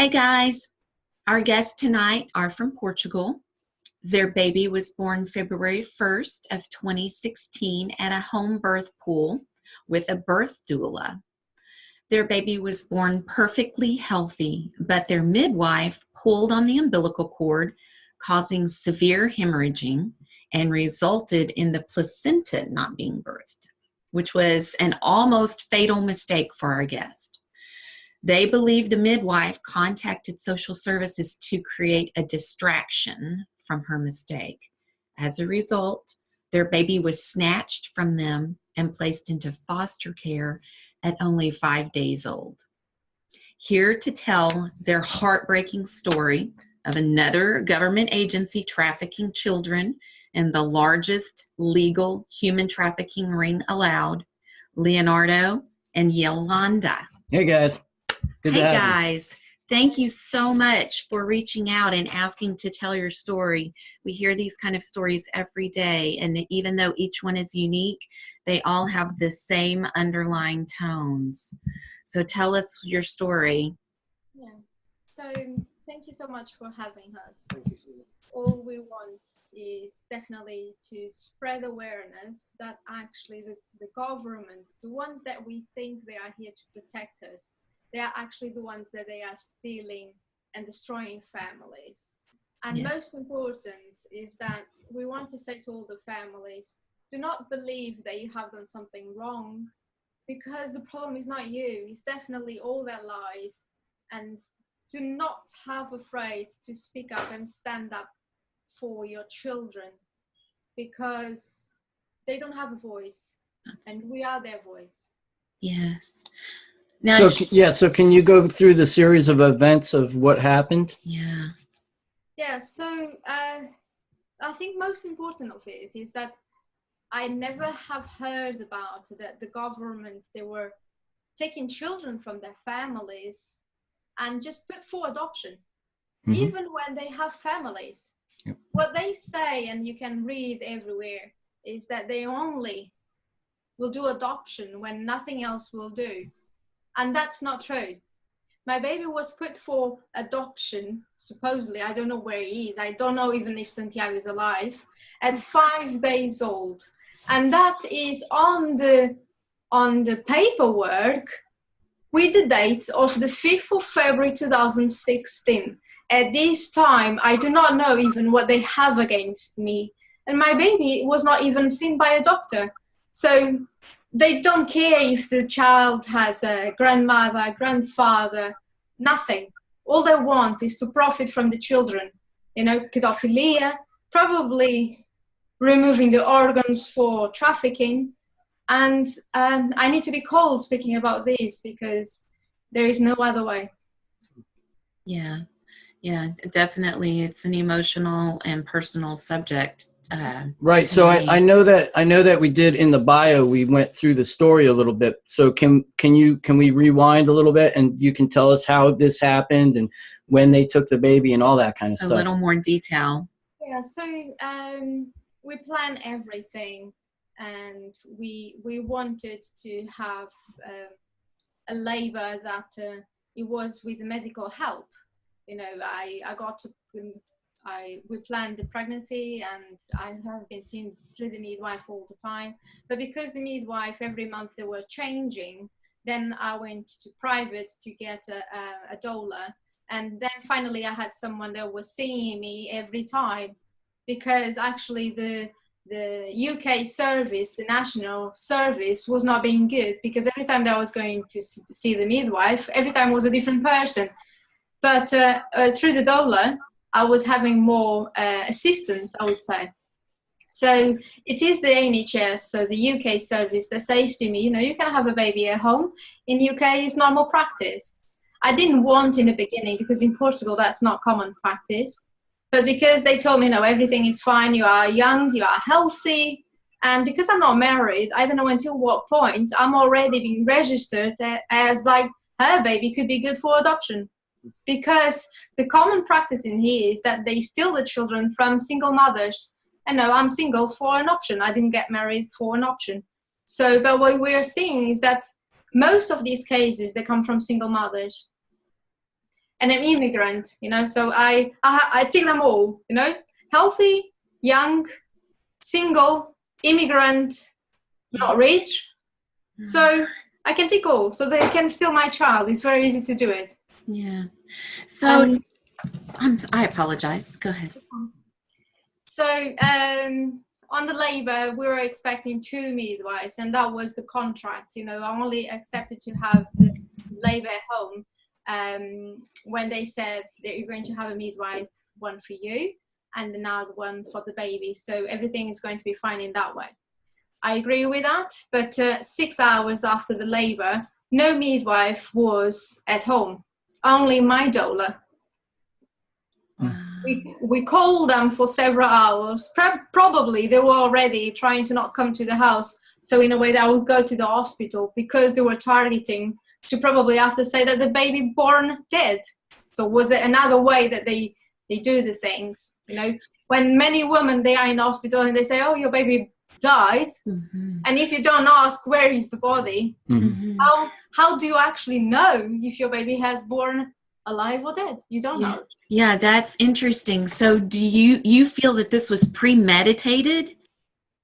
Hey guys, our guests tonight are from Portugal. Their baby was born February 1st of 2016 at a home birth pool with a birth doula. Their baby was born perfectly healthy, but their midwife pulled on the umbilical cord, causing severe hemorrhaging and resulted in the placenta not being birthed, which was an almost fatal mistake for our guest. They believe the midwife contacted social services to create a distraction from her mistake. As a result, their baby was snatched from them and placed into foster care at only 5 days old. Here to tell their heartbreaking story of another government agency trafficking children in the largest legal human trafficking ring allowed, Leonardo and Iolanda. Hey guys. Good to have guys. Thank you so much for reaching out and asking to tell your story. We hear these kind of stories every day, and even though each one is unique, they all have the same underlying tones. So tell us your story. Yeah. So thank you so much for having us. All we want is definitely to spread awareness that actually the government, the ones that we think they are here to protect us, they are actually the ones that they are stealing and destroying families. And most important is that we want to say to all the families, do not believe that you have done something wrong, because the problem is not you, it's definitely all their lies. And do not have afraid to speak up and stand up for your children, because they don't have a voice and we are their voice. Yes. Now, so can you go through the series of events of what happened? Yeah, so I think most important of it is that I never have heard about that the government, they were taking children from their families and just put for adoption, even when they have families. Yep. What they say, and you can read everywhere, is that they only will do adoption when nothing else will do. And that's not true. My baby was put for adoption, supposedly, I don't know where he is, I don't know even if Santiago is alive, at 5 days old. And that is on the paperwork with the date of the 5th of February 2016. At this time, I do not know even what they have against me. And my baby was not even seen by a doctor. So they don't care if the child has a grandmother, grandfather, nothing. All they want is to profit from the children. You know, pedophilia, probably removing the organs for trafficking. And I need to be cold speaking about this because there is no other way. Yeah, definitely. It's an emotional and personal subject. Right. So I know that we did in the bio, we went through the story a little bit. So can we rewind a little bit and you can tell us how this happened and when they took the baby and all that kind of stuff? A little more detail. Yeah. So we planned everything, and we wanted to have a labor that it was with medical help. You know, we planned the pregnancy, and I have been seen through the midwife all the time. But because the midwife every month they were changing, then I went to private to get a doula. And then finally I had someone that was seeing me every time, because actually the UK service, the national service, was not being good, because every time that I was going to see the midwife, every time was a different person. But through the doula, I was having more assistance, I would say. So it is the NHS, so the UK service, that says to me, you know, you can have a baby at home. In UK, it's normal practice. I didn't want in the beginning, because in Portugal, that's not common practice. But because they told me, no, everything is fine, you are young, you are healthy. And because I'm not married, I don't know until what point, I'm already being registered as like, her baby could be good for adoption. Because the common practice in here is that they steal the children from single mothers. And no, I'm single for an option. I didn't get married for an option. So, but what we're seeing is that most of these cases, they come from single mothers. and I'm immigrant, you know, so I take them all, you know, healthy, young, single, immigrant, not rich. So I can take all, so they can steal my child. It's very easy to do it. Yeah. So I apologize. Go ahead. So on the labor, we were expecting 2 midwives, and that was the contract. You know, I only accepted to have the labor at home when they said that you're going to have a midwife, one for you and another one for the baby. So everything is going to be fine in that way. I agree with that, but 6 hours after the labor, no midwife was at home, only my doula. We called them for several hours. Probably they were already trying to not come to the house. So in a way, I would go to the hospital because they were targeting to probably have to say that the baby born dead. So was it another way that they do the things? You know, when many women, they are in the hospital and they say, oh, your baby died. Mm-hmm. And if you don't ask where is the body, mm-hmm. how do you actually know if your baby has born alive or dead? You don't know. Yeah, that's interesting. So do you feel that this was premeditated?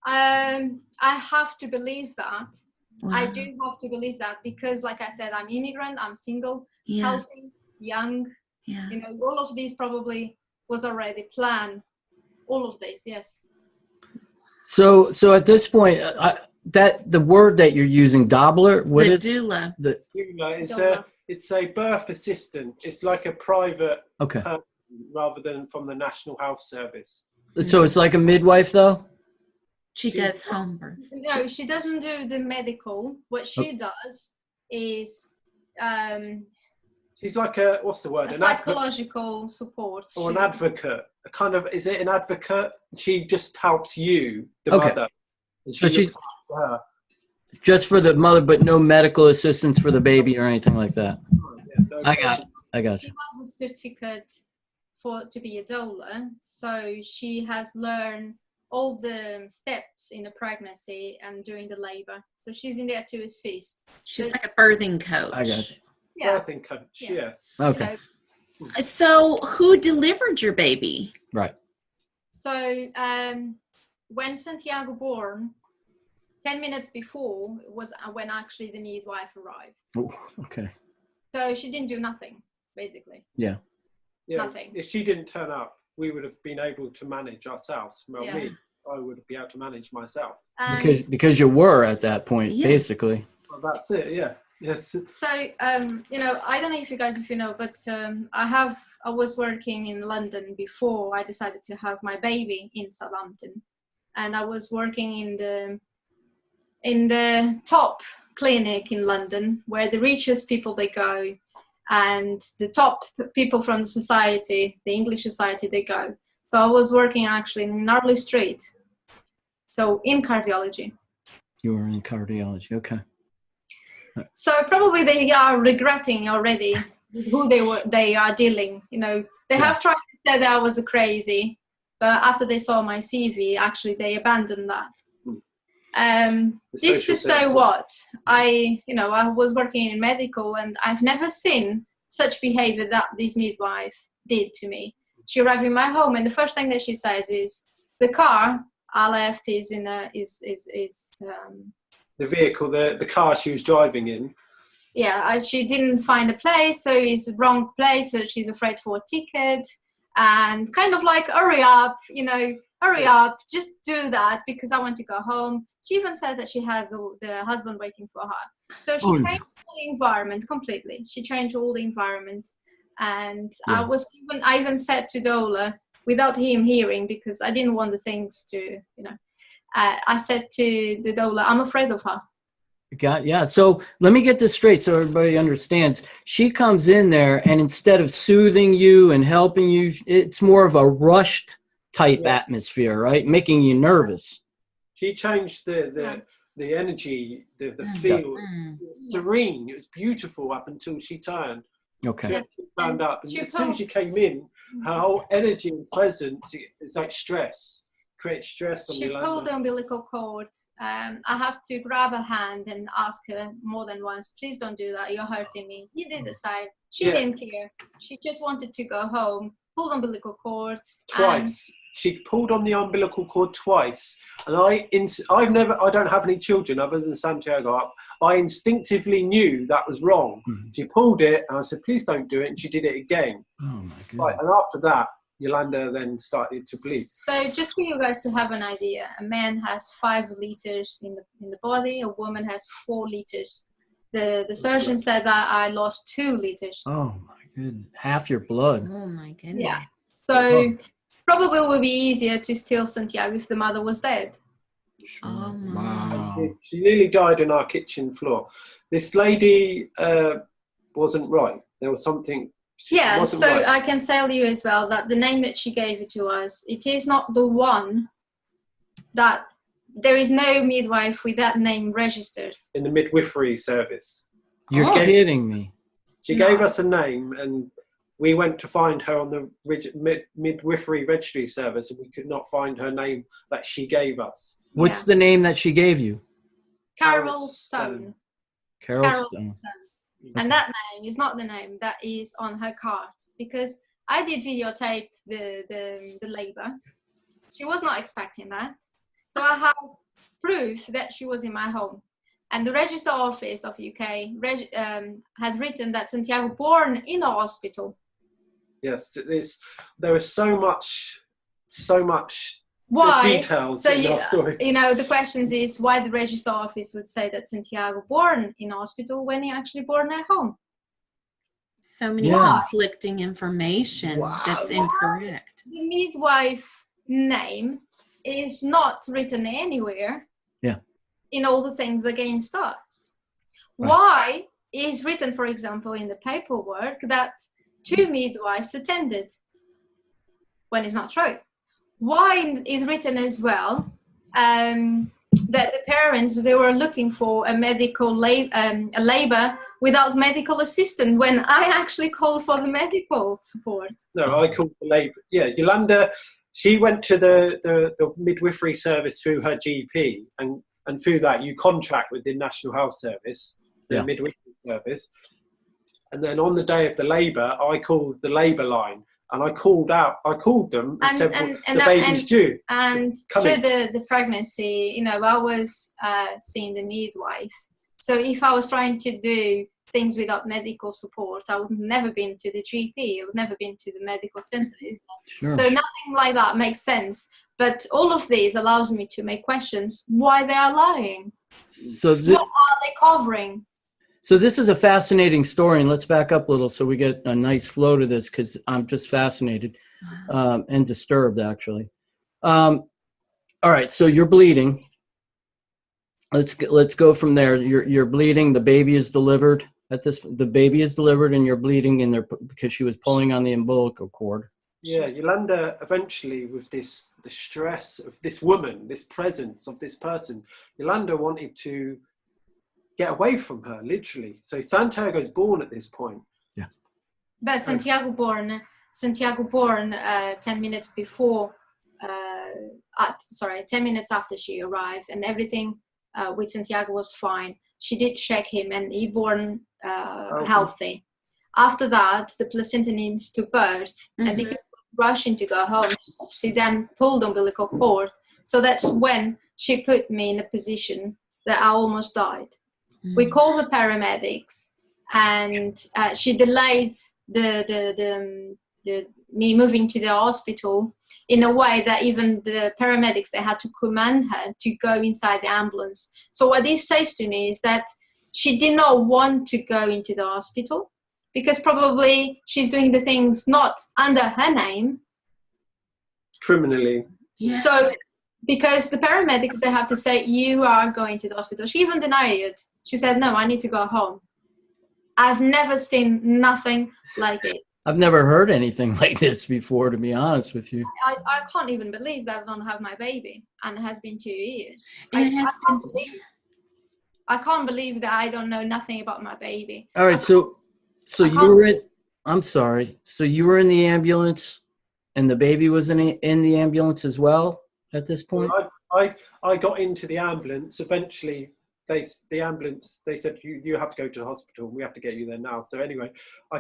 I have to believe that. Wow. I do have to believe that because, like I said, I'm immigrant, I'm single, healthy, young. Yeah. You know, all of these probably was already planned. All of this, yes. So at this point, that the word that you're using, Doppler, what is doula? The doula. It's a birth assistant. It's like a private person rather than from the National Health Service. So it's like a midwife, though? She does home birth. No, she doesn't do the medical. What she does is... she's like a, what's the word? A psychological support. Or an advocate. A kind of, is it an advocate? She just helps you, the mother. And so she's her. Just for the mother, but no medical assistance for the baby or anything like that. I got you. She has a certificate to be a doula, so she has learned all the steps in the pregnancy and during the labor. So she's in there to assist. She's like a birthing coach. I got you. Yeah. Birthing coach, yes. Okay. You know, so who delivered your baby? Right. So when Santiago born, 10 minutes before was when actually the midwife arrived. Oh, okay. So she didn't do nothing, basically. Yeah. Nothing. If she didn't turn up, we would have been able to manage ourselves. Well, I would be able to manage myself. Because you were at that point, basically. Well, that's it, yeah. Yes. So, you know, I don't know if you know, but I was working in London before I decided to have my baby in Southampton. And I was working in the top clinic in London where the richest people, they go, and the top people from the society, the English society, they go. So I was working actually in Narley Street. So in cardiology. You were in cardiology, okay. So probably they are regretting already who they are dealing. You know, they have tried to say that I was a crazy, but after they saw my CV, actually they abandoned that. This to say what I was working in medical, and I've never seen such behavior that this midwife did to me. She arrived in my home, and the first thing that she says is, "The car I left is in the vehicle, the car she was driving in." Yeah, she didn't find a place, so it's the wrong place. So she's afraid for a ticket, and kind of like, hurry up, just do that because I want to go home. She even said that she had the husband waiting for her. So she changed the environment completely. She changed all the environment. And I even said to Dola, without him hearing, because I didn't want the things to, I said to the Dola, I'm afraid of her. So let me get this straight so everybody understands. She comes in there, and instead of soothing you and helping you, it's more of a rushed type atmosphere, right? Making you nervous. She changed the energy, the feel. It was serene. It was beautiful up until she turned. Okay. She turned up, and as soon as she came in, her whole energy and presence, it's like stress. Creates stress on the She pulled the umbilical cord. I have to grab her hand and ask her more than once, please don't do that, you're hurting me. He did the same. She didn't care. She just wanted to go home, pulled umbilical cord. Twice. She pulled on the umbilical cord twice. And I don't have any children other than Santiago. I instinctively knew that was wrong. Mm-hmm. She pulled it and I said, please don't do it. And she did it again. Oh my goodness. Right, and after that, Iolanda then started to bleed. So just for you guys to have an idea, a man has 5 liters in the body, a woman has 4 liters. The surgeon said that I lost 2 liters. Oh my goodness. Half your blood. Oh my goodness. Yeah. So probably it would be easier to steal Santiago if the mother was dead. Sure. Oh my. Wow. She nearly died on our kitchen floor. This lady wasn't right. There was something. Yeah, so right. I can tell you as well that the name that she gave it to us, it is not the one that there is no midwife with that name registered. In the midwifery service. You're kidding me. She gave us a name and we went to find her on the midwifery registry service and we could not find her name that she gave us. What's the name that she gave you? Carol Stone. Carol Stone. Okay. And that name is not the name that is on her card, because I did videotape the labor. She was not expecting that. So I have proof that she was in my home. And the Register Office of UK has written that Santiago born in a hospital. Yes, there is so much why? Details in our story. You know, the question is why the Register Office would say that Santiago born in a hospital when he actually born at home. So many conflicting information that's incorrect. The midwife name is not written anywhere. Yeah. In all the things against us. Right. Why is written, for example, in the paperwork that 2 midwives attended when it's not true? Why is written as well that the parents, they were looking for a medical a labor without medical assistant when I actually called for the medical support? No, I called the labor. Yeah, Iolanda, she went to the midwifery service through her GP and through that you contract with the National Health Service, the midwifery service. And then on the day of the labour, I called the labour line and I called them and said, the baby's due. And through the pregnancy, you know, I was seeing the midwife. So if I was trying to do things without medical support, I would never been to the GP. I would never been to the medical centre. Sure. So nothing like that makes sense. But all of this allows me to make questions why they are lying. So what are they covering? So this is a fascinating story, and let's back up a little so we get a nice flow to this, because I'm just fascinated and disturbed, actually. All right, so you're bleeding. Let's go from there. You're bleeding. The baby is delivered. The baby is delivered, and you're bleeding in there because she was pulling on the umbilical cord. Yeah, Iolanda eventually, with the stress of this woman, this presence of this person, Iolanda wanted to get away from her, literally. So Santiago's born at this point. Yeah. But Santiago born 10 minutes before, 10 minutes after she arrived, and everything with Santiago was fine. She did check him and he born healthy. After that, the placenta needs to birth, and because she was rushing to go home, she then pulled the umbilical cord. So that's when she put me in a position that I almost died. We called the paramedics, and she delayed me moving to the hospital in a way that even the paramedics, they had to command her to go inside the ambulance. So what this says to me is that she did not want to go into the hospital because probably she's doing the things not under her name. Criminally. Yeah. So because the paramedics, they have to say, you are going to the hospital. She even denied it. She said, no, I need to go home. I've never seen nothing like it. I've never heard anything like this before, to be honest with you. I can't even believe that I don't have my baby, and it has been 2 years. I can't believe that I don't know nothing about my baby. All right, so you were in, I'm sorry. So you were in the ambulance, and the baby was in the ambulance as well at this point? I got into the ambulance eventually the ambulance, they said, you have to go to the hospital. We have to get you there now. So anyway, I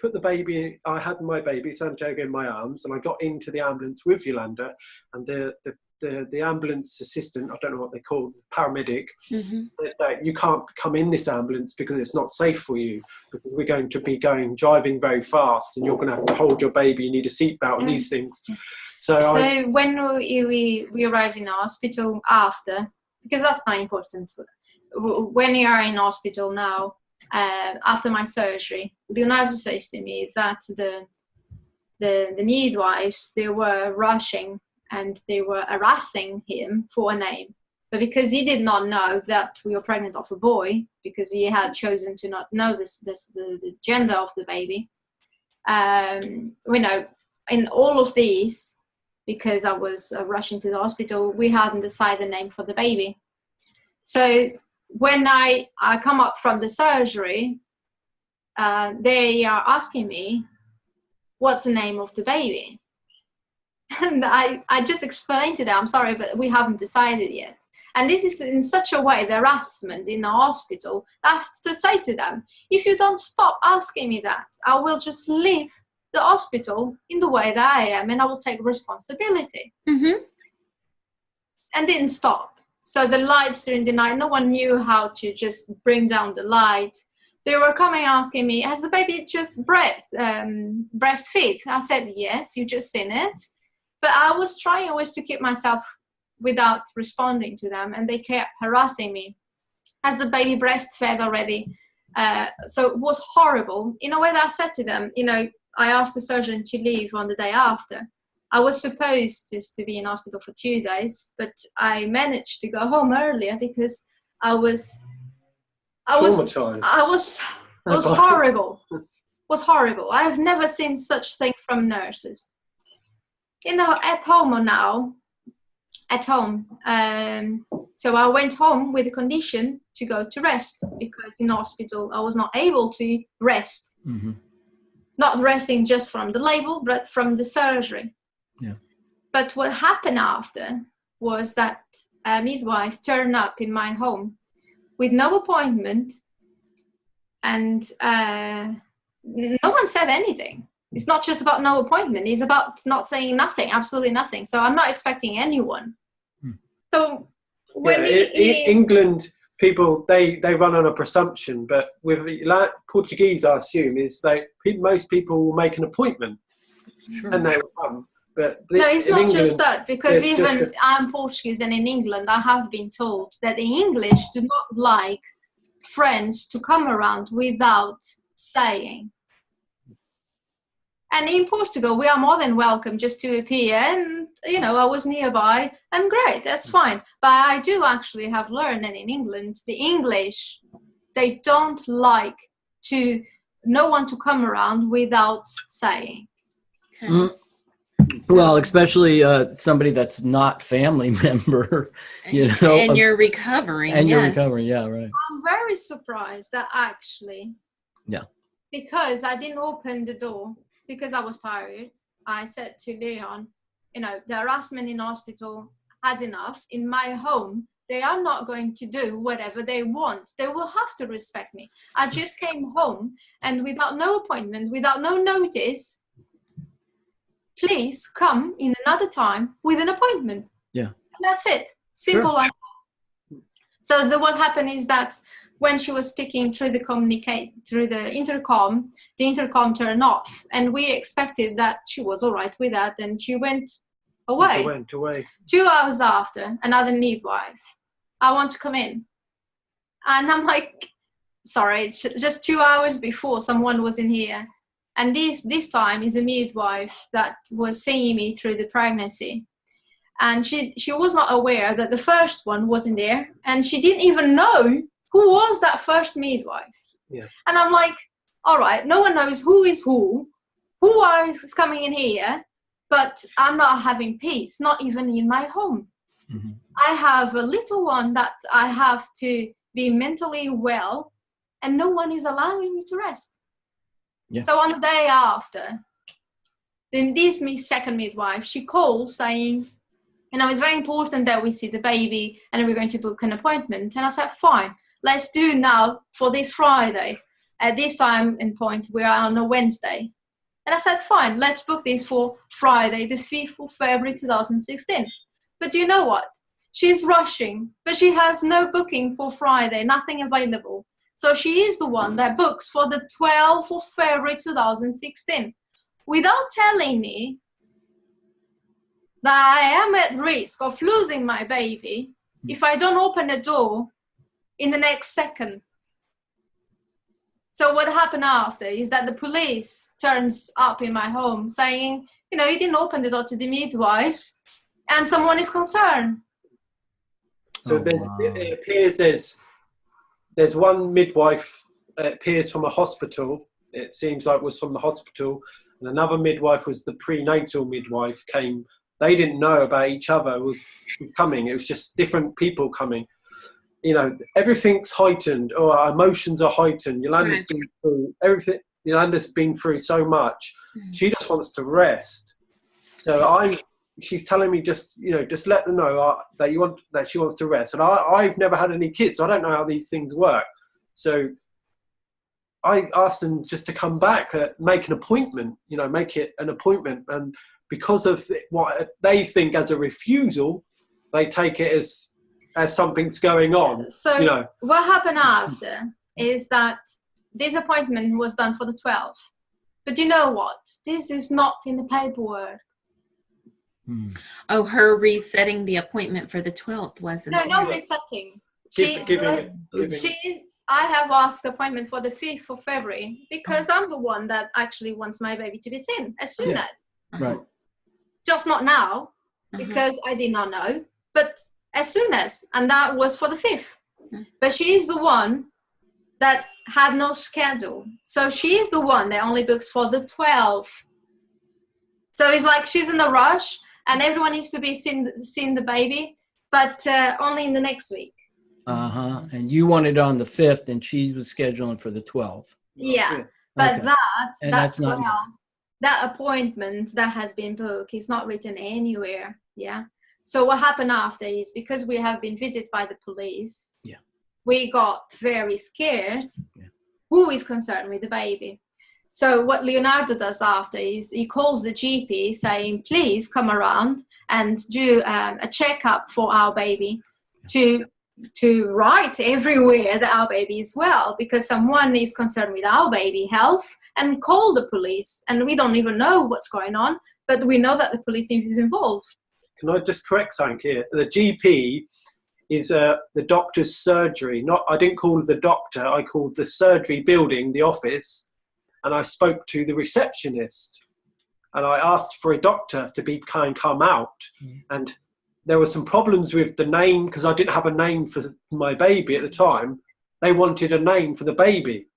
put the baby, I had my baby, Santiago, in my arms, and I got into the ambulance with Iolanda, and the ambulance assistant, I don't know what they called, the paramedic, said that you can't come in this ambulance because it's not safe for you, because we're going to be driving very fast, and you're going to have to hold your baby, you need a seatbelt and these things. So when we arrive in the hospital after, because that's not important, when you are in hospital now, after my surgery, Leonardo says to me that the midwives, they were rushing and they were harassing him for a name. But because he did not know that we were pregnant of a boy, because he had chosen to not know the gender of the baby, in all of these, because I was rushing to the hospital, we hadn't decided the name for the baby. So when I come up from the surgery, they are asking me, what's the name of the baby? And I just explained to them, I'm sorry, but we haven't decided yet. And this is in such a way, the harassment in the hospital, I have to say to them, if you don't stop asking me that, I will just leave the hospital in the way that I am, and I will take responsibility. And didn't stop. So the lights during the night, no one knew how to just bring down the light. They were coming asking me, has the baby just breastfeed? I said, yes, you just seen it. But I was trying always to keep myself without responding to them, and they kept harassing me. Has the baby breastfed already? So it was horrible. In a way that I said to them, I asked the surgeon to leave on the day after. I was supposed just to be in hospital for 2 days, but I managed to go home earlier because I was traumatized. It was horrible. It was horrible. I have never seen such thing from nurses. At home now. So I went home with the condition to go to rest, because in hospital I was not able to rest. Not resting just from the label, but from the surgery. Yeah. But what happened after was that a midwife turned up in my home with no appointment, and no one said anything. It's not just about no appointment. It's about not saying nothing, absolutely nothing. So I'm not expecting anyone. So when England people, they run on a presumption, but with Portuguese, I assume, is most people will make an appointment. Sure. And they will come. But no, it's not England, just that, because even I'm Portuguese, and in England I have been told that the English do not like friends to come around without saying. And in Portugal, we are more than welcome just to appear, and I was nearby, and great, that's fine. But I do actually have learned that in England, the English, they don't like no one to come around without saying. Okay. Well, especially somebody that's not family member, And you're recovering. And you're recovering, yeah, right. I'm very surprised that actually, because I didn't open the door, because I was tired, I said to Leon, the harassment in hospital has enough. In my home, they are not going to do whatever they want. They will have to respect me. I just came home, and without no appointment, without no notice, please come in another time with an appointment. Yeah. And that's it. Simple like that. So what happened is that when she was speaking through the intercom turned off, and we expected that she was all right with that, and she went away. 2 hours after, another midwife, I want to come in. And I'm like, sorry, it's just 2 hours before someone was in here. And this time is a midwife that was seeing me through the pregnancy. And she was not aware that the first one wasn't there, and she didn't even know who was that first midwife. Yes. And I'm like, all right, no one knows who is who is coming in here, but I'm not having peace, not even in my home. Mm-hmm. I have a little one that I have to be mentally well, and no one is allowing me to rest. Yeah. So on the day after, then this second midwife, she called saying, And it was very important that we see the baby, and we're going to book an appointment. And I said, fine, let's do now for this Friday. At this time and point, we are on a Wednesday. And I said, fine, let's book this for Friday, the 5th of February, 2016. But do you know what? She's rushing, but she has no booking for Friday, nothing available. So she is the one that books for the 12th of February, 2016, without telling me that I am at risk of losing my baby if I don't open the door in the next second. So what happened after is that the police turns up in my home saying, you know, you didn't open the door to the midwives and someone is concerned. So it appears there's one midwife, it appears from a hospital. It seems like it was from the hospital. And another midwife was the prenatal midwife came. They didn't know about each other was coming. It was just different people coming. You know, everything's heightened, or our emotions are heightened. Yolanda's been through everything. Yolanda's been through so much. She just wants to rest. So she's telling me just let them know that she wants to rest. And I've never had any kids. So I don't know how these things work. So I asked them just to come back, make an appointment. You know, make it an appointment. And because of what they think as a refusal, they take it as something's going on. So you know, what happened after is that this appointment was done for the 12th. But you know what? This is not in the paperwork. Oh, her resetting the appointment for the 12th wasn't it? No resetting. I have asked the appointment for the 5th of February because I'm the one that actually wants my baby to be seen as soon as. Right. Just not now, because I did not know, but as soon as, and that was for the 5th. But she is the one that had no schedule. So she is the one that only books for the 12th. So it's like she's in a rush and everyone needs to be seeing the baby, but only in the next week. And you wanted on the 5th and she was scheduling for the 12th. Yeah. But Okay. That's not that appointment that has been booked is not written anywhere. Yeah. So what happened after is because we have been visited by the police, we got very scared. Who is concerned with the baby? So what Leonardo does after is he calls the GP saying, please come around and do a checkup for our baby to write everywhere that our baby is well, because someone is concerned with our baby health, and call the police. And we don't even know what's going on, but we know that the police is involved. Can I just correct something here? The GP is the doctor's surgery. I didn't call the doctor. I called the surgery building, the office, and I spoke to the receptionist. And I asked for a doctor to come out. And there were some problems with the name because I didn't have a name for my baby at the time. They wanted a name for the baby.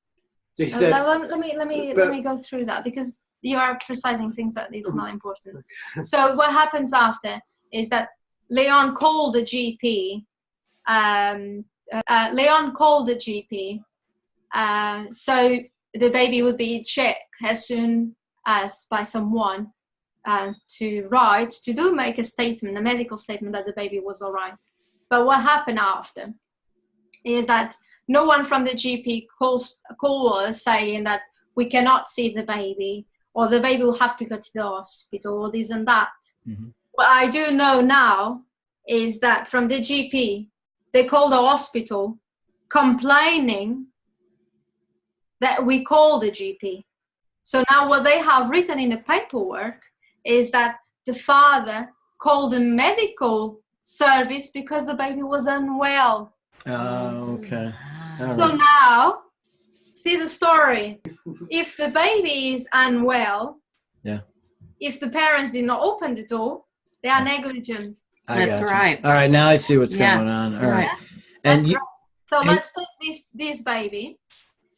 So he said, let me go through that because you are precising things that is not important. So what happens after is that Leon called the GP. So the baby would be checked as soon as by someone to make a statement, a medical statement that the baby was all right. But what happened after is that no one from the GP calls us saying that we cannot see the baby, or the baby will have to go to the hospital, or this and that. What I do know now is that from the GP, they called the hospital complaining that we called the GP. So now what they have written in the paperwork is that the father called the medical service because the baby was unwell. Okay. All So right. now, see the story. If the baby is unwell, if the parents did not open the door, they are negligent. That's gotcha. right. All right, now I see what's going on. All right. And That's right. So let's take this baby.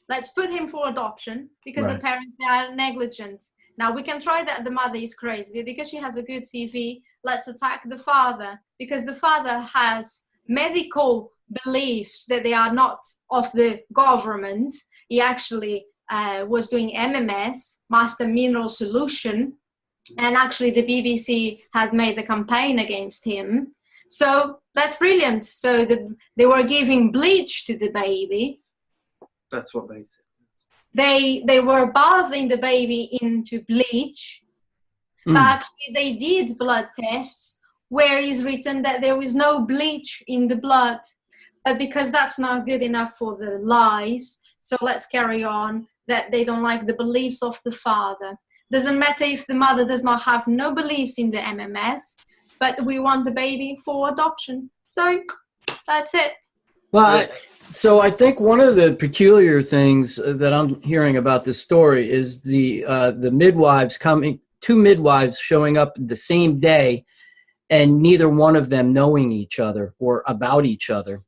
Let's put him for adoption because the parents are negligent. Now we can try that the mother is crazy because she has a good CV. Let's attack the father because the father has medical beliefs that they are not of the government. He actually was doing MMS, Master Mineral Solution, And actually the BBC had made a campaign against him. So that's brilliant. So they were giving bleach to the baby. That's what they said. They were bathing the baby into bleach. But actually they did blood tests where is written that there was no bleach in the blood. But because that's not good enough for the lies, so let's carry on, that they don't like the beliefs of the father. Doesn't matter if the mother does not have no beliefs in the MMS, but we want the baby for adoption. So that's it. Well, so I think one of the peculiar things that I'm hearing about this story is the midwives coming, 2 midwives showing up the same day, and neither one of them knowing each other or about each other.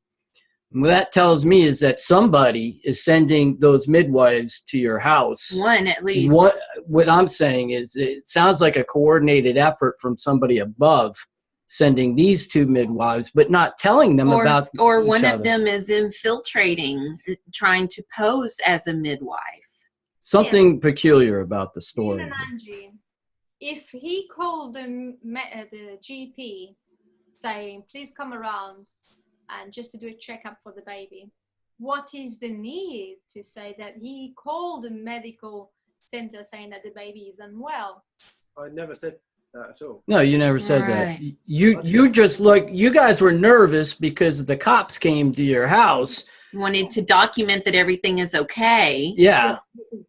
And what that tells me is that somebody is sending those midwives to your house. One at least. What I'm saying is it sounds like a coordinated effort from somebody above sending these 2 midwives, but not telling them about or each one other. of them is infiltrating, trying to pose as a midwife. Something peculiar about the story. Jim and Angie, if he called the GP saying, please come around and just to do a checkup for the baby, what is the need to say that he called the medical center saying that the baby is unwell? I never said that at all. No, you never said Right. that. You just you guys were nervous because the cops came to your house. Wanted to document that everything is okay. Yeah.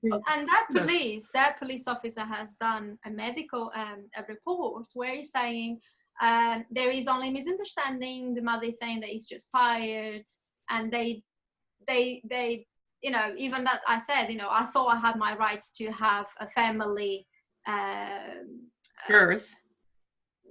And that police officer has done a medical a report where he's saying there is only misunderstanding. The mother is saying that he's just tired, and they you know, even that I said, you know, I thought I had my right to have a family Birth.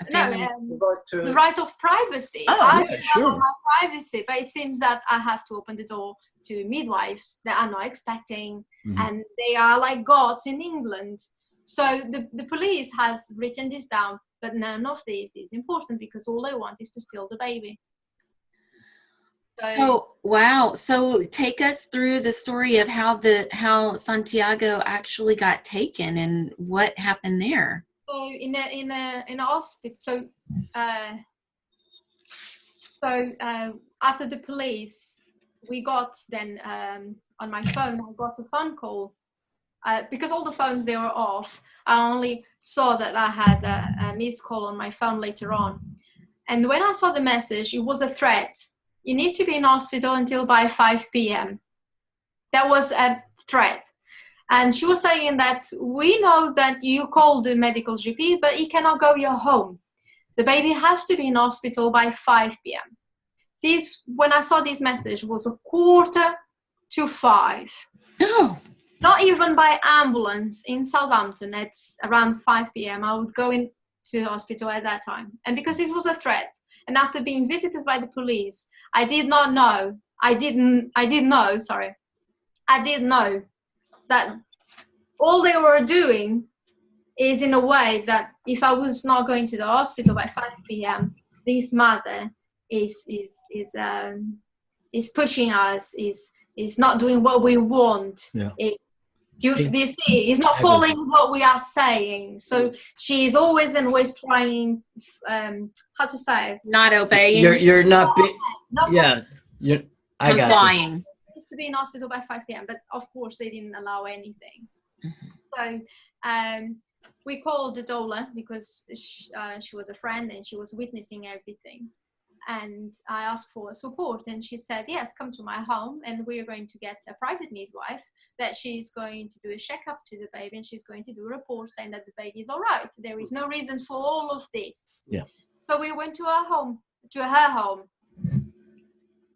the right of privacy. Oh, I yeah, have sure. my privacy, but it seems that I have to open the door to midwives that are not expecting, and they are like gods in England. So the police has written this down, but none of this is important because all they want is to steal the baby. So wow. So take us through the story of how Santiago actually got taken and what happened there. So in a hospital. So after the police, we got then on my phone. I got a phone call because all the phones they were off. I only saw that I had a missed call on my phone later on, and when I saw the message, it was a threat. You need to be in hospital until by 5 p.m. That was a threat. And she was saying that we know that you called the medical GP, but he cannot go your home. The baby has to be in hospital by 5 p.m. This, when I saw this message, was 4:45. Oh. Not even by ambulance in Southampton. It's around 5 p.m. I would go into the hospital at that time. And because this was a threat, and after being visited by the police, I did know that all they were doing is in a way that if I was not going to the hospital by 5 p.m., this mother is pushing us, is not doing what we want. Yeah. Do you see? Is not following what we are saying. So she is always trying, how to say? Not obeying. You're not. Yeah. I got complying. Used to be in hospital by 5 p.m., but of course they didn't allow anything. So we called the doula because she was a friend and she was witnessing everything. And I asked for support, and she said, yes, come to my home and we're going to get a private midwife that she's going to do a checkup to the baby, and she's going to do a report saying that the baby is all right. There is no reason for all of this. Yeah. So we went to her home.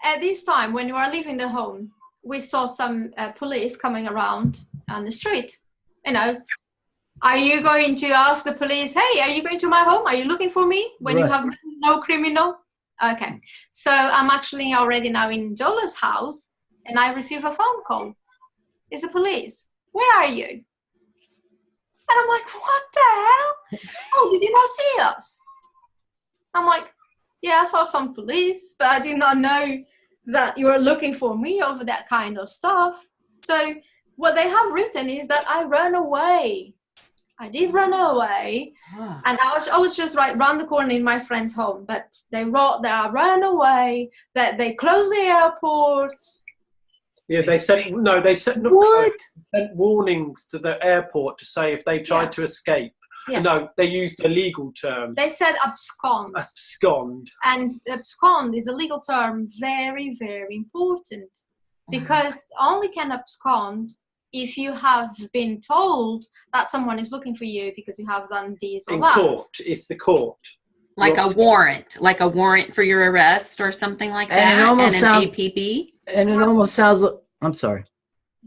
At this time, when we were leaving the home, we saw some police coming around on the street. You know, are you going to ask the police, hey, are you going to my home? Are you looking for me when you have no criminal? Okay. So I'm actually already now in Dola's house, and I receive a phone call. It's the police. Where are you? And I'm like, what the hell? Oh, did you not see us? I'm like, yeah, I saw some police, but I did not know that you were looking for me over that kind of stuff. So what they have written is that I ran away. I did run away, and I was just right round the corner in my friend's home. But they wrote that I ran away, that they closed the airports. Yeah, they sent warnings to the airport to say if they tried to escape. Yeah. No, they used a legal term. They said abscond. Abscond. And abscond is a legal term, very, very important, because only can abscond if you have been told that someone is looking for you because you have done this or that. In court, it's the court. Like a warrant for your arrest or something like that. And it almost sounds APB. And it almost sounds like, I'm sorry.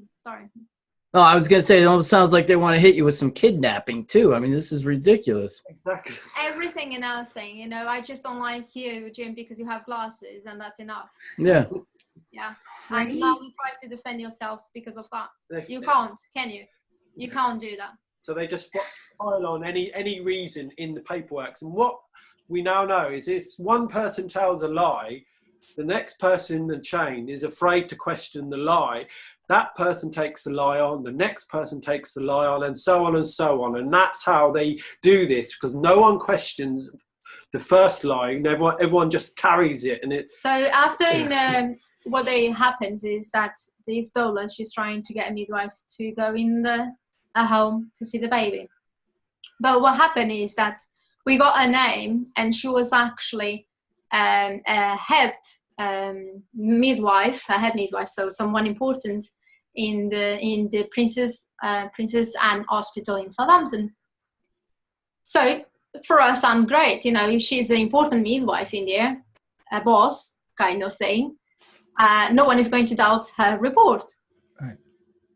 Sorry. Oh, I was going to say, it almost sounds like they want to hit you with some kidnapping too. I mean, this is ridiculous. Exactly. Everything and nothing, you know, I just don't like you, Jim, because you have glasses and that's enough. Yeah. Yeah. And now you try to defend yourself because of that. You can't, can you? You can't do that. So they just pile on any reason in the paperwork. And what we now know is if one person tells a lie, the next person in the chain is afraid to question the lie. That person takes the lie on, the next person takes the lie on, and so on and so on. And that's how they do this, because no one questions the first lie, and everyone just carries it. And it's so after what happens is that this doula, she's trying to get a midwife to go in a home to see the baby. But what happened is that we got a name, and she was actually a head midwife, so someone important in the Princess Anne Hospital in Southampton. So for us, sounds great, you know, she's an important midwife in there, a boss kind of thing. No one is going to doubt her report. Right.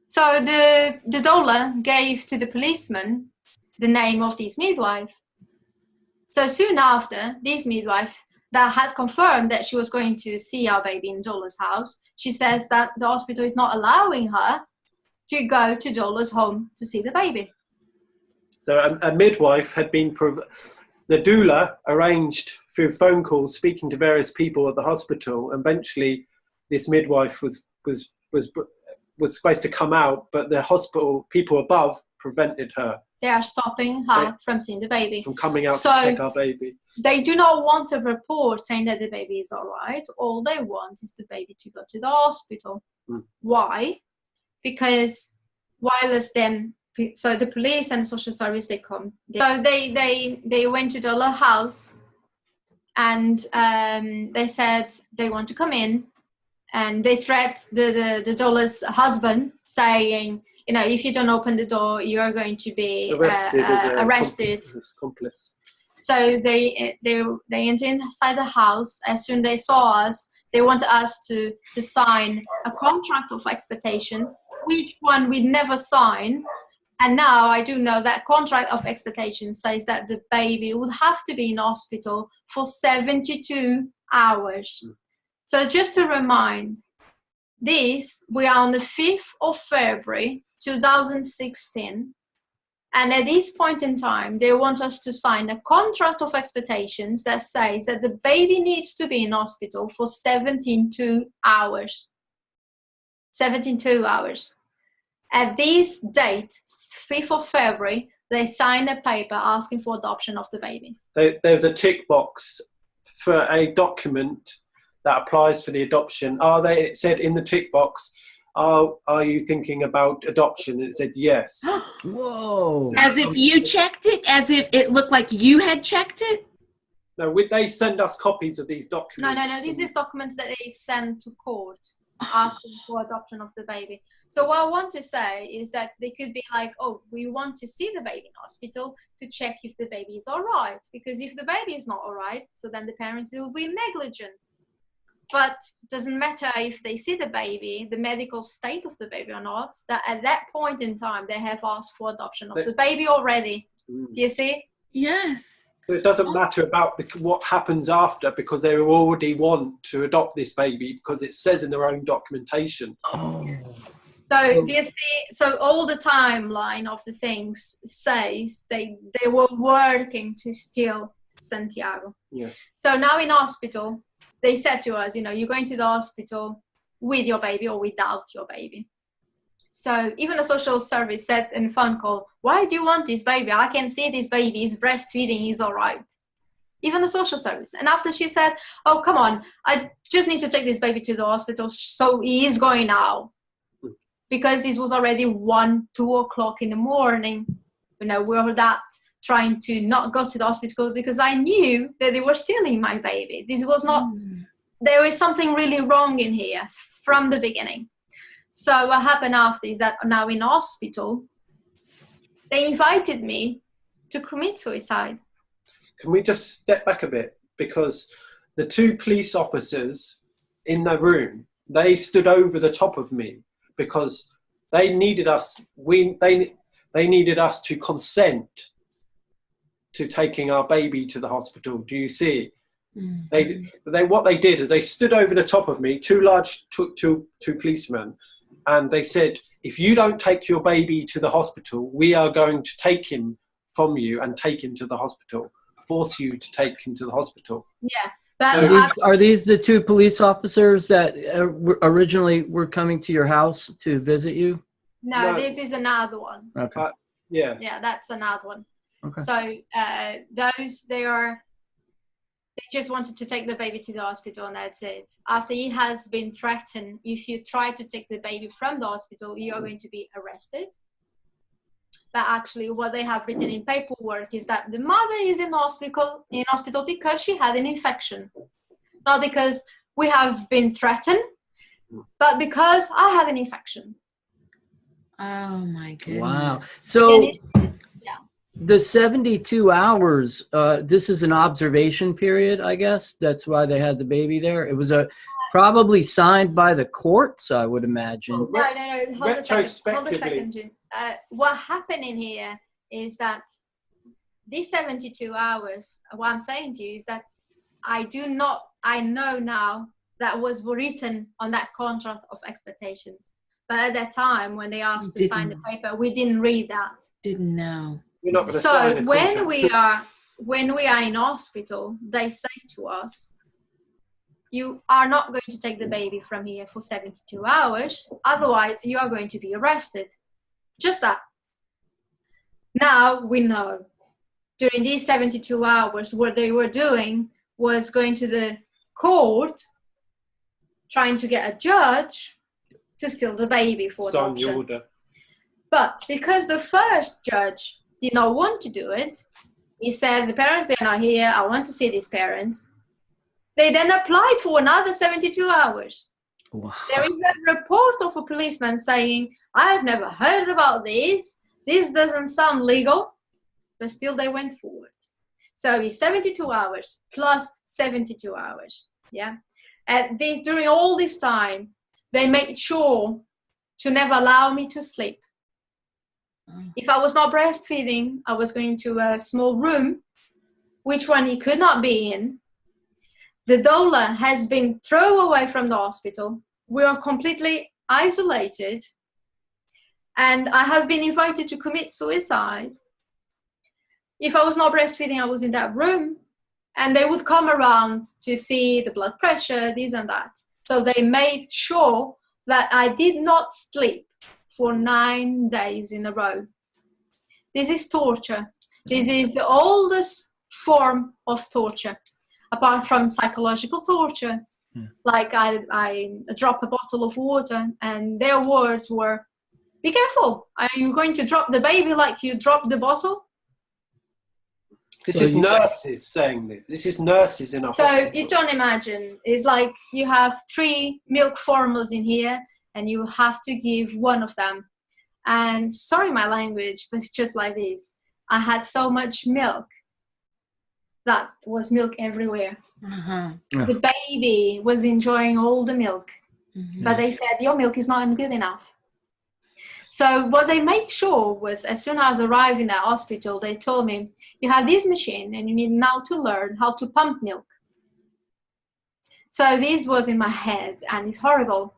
So the doula gave to the policeman the name of this midwife. So soon after, this midwife that had confirmed that she was going to see our baby in Doula's house, she says that the hospital is not allowing her to go to Doula's home to see the baby. So a midwife had been, the doula arranged through phone calls, speaking to various people at the hospital. Eventually, this midwife was supposed to come out, but the hospital people above prevented her. They are stopping her from seeing the baby. From coming out to check our baby. They do not want a report saying that the baby is all right. All they want is the baby to go to the hospital. Why? Because whilst then, so the police and the social service, they come. So they went to the house, and they said they want to come in, and they threatened the doula's husband, saying, you know, if you don't open the door, you are going to be arrested. Accomplice. So they entered inside the house. As soon as they saw us, they wanted us to sign a contract of expectation, which one we never signed. And now I do know that contract of expectation says that the baby would have to be in hospital for 72 hours. So just to remind, we are on the 5th of February 2016, and at this point in time they want us to sign a contract of expectations that says that the baby needs to be in hospital for 72 hours. 72 hours. At this date, 5th of February, they sign a paper asking for adoption of the baby. There's a tick box for a document that applies for the adoption. It said in the tick box, are you thinking about adoption? And it said yes. Whoa. As if you checked it? As if it looked like you had checked it? No, they send us copies of these documents. No. These are documents that they send to court asking for adoption of the baby. So what I want to say is that they could be like, oh, we want to see the baby in hospital to check if the baby is all right. Because if the baby is not all right, so then the parents will be negligent. But it doesn't matter if they see the baby, the medical state of the baby or not, that at that point in time, they have asked for adoption of the baby already. Do you see? Yes. So it doesn't matter about what happens after, because they already want to adopt this baby because it says in their own documentation. Oh. So do you see? So all the timeline of the things says they were working to steal Santiago. Yes. So now in hospital, they said to us, you know, you're going to the hospital with your baby or without your baby. So even the social service said in a phone call, why do you want this baby? I can see this baby is breastfeeding, he's all right. Even the social service. And after she said, oh, come on, I just need to take this baby to the hospital. So he is going now. Because this was already 1, 2 o'clock in the morning. You know, we were that trying to not go to the hospital because I knew that they were stealing my baby. This was not, there was something really wrong in here from the beginning. So what happened after is that now in hospital, they invited me to commit suicide. Can we just step back a bit? Because the 2 police officers in the room, they stood over the top of me because they needed us, they needed us to consent to taking our baby to the hospital. Do you see? What they did is they stood over the top of me, two policemen, and they said, if you don't take your baby to the hospital, we are going to take him from you and take him to the hospital, force you to take him to the hospital. Yeah. Are these the 2 police officers that originally were coming to your house to visit you? No, this is another one. Okay. Yeah, that's another one. Okay. So they just wanted to take the baby to the hospital and that's it. After he has been threatened, if you try to take the baby from the hospital, you are going to be arrested. But actually what they have written in paperwork is that the mother is in hospital because she had an infection. Not because we have been threatened, but because I had an infection. Oh my goodness. Wow. So the 72 hours, this is an observation period, I guess. That's why they had the baby there. It was probably signed by the courts, I would imagine. No. Hold a second, Jim. What happened in here is that these 72 hours, what I'm saying to you is that I know now that was written on that contract of expectations. But at that time, when they asked to sign the paper, we didn't read that. Didn't know. You're not going to sign a contract. when we are in hospital, they say to us, you are not going to take the baby from here for 72 hours. Otherwise, you are going to be arrested. Just that. Now we know. During these 72 hours, what they were doing was going to the court, trying to get a judge to steal the baby for adoption. Sign the order. But because the first judge did not want to do it, he said, the parents, they're not here. I want to see these parents. They then applied for another 72 hours. Wow. There is a report of a policeman saying, I've never heard about this. This doesn't sound legal. But still they went forward. So it's 72 hours plus 72 hours. Yeah. And during all this time, they made sure to never allow me to sleep. If I was not breastfeeding, I was going to a small room, which one he could not be in. The doula has been thrown away from the hospital. We are completely isolated. And I have been invited to commit suicide. If I was not breastfeeding, I was in that room. And they would come around to see the blood pressure, this and that. So they made sure that I did not sleep for 9 days in a row. This is torture. This is the oldest form of torture, apart from psychological torture. Like I drop a bottle of water and their words were, be careful. Are you going to drop the baby like you dropped the bottle? This is nurses saying this. This is nurses in a hospital. So you don't imagine. It's like you have 3 milk formulas in here and you have to give one of them. And sorry my language, but it's just like this. I had so much milk. That was milk everywhere. The baby was enjoying all the milk. But they said, your milk is not good enough. So what they made sure was, as soon as I arrived in that hospital, they told me, you have this machine and you need now to learn how to pump milk. So this was in my head and it's horrible.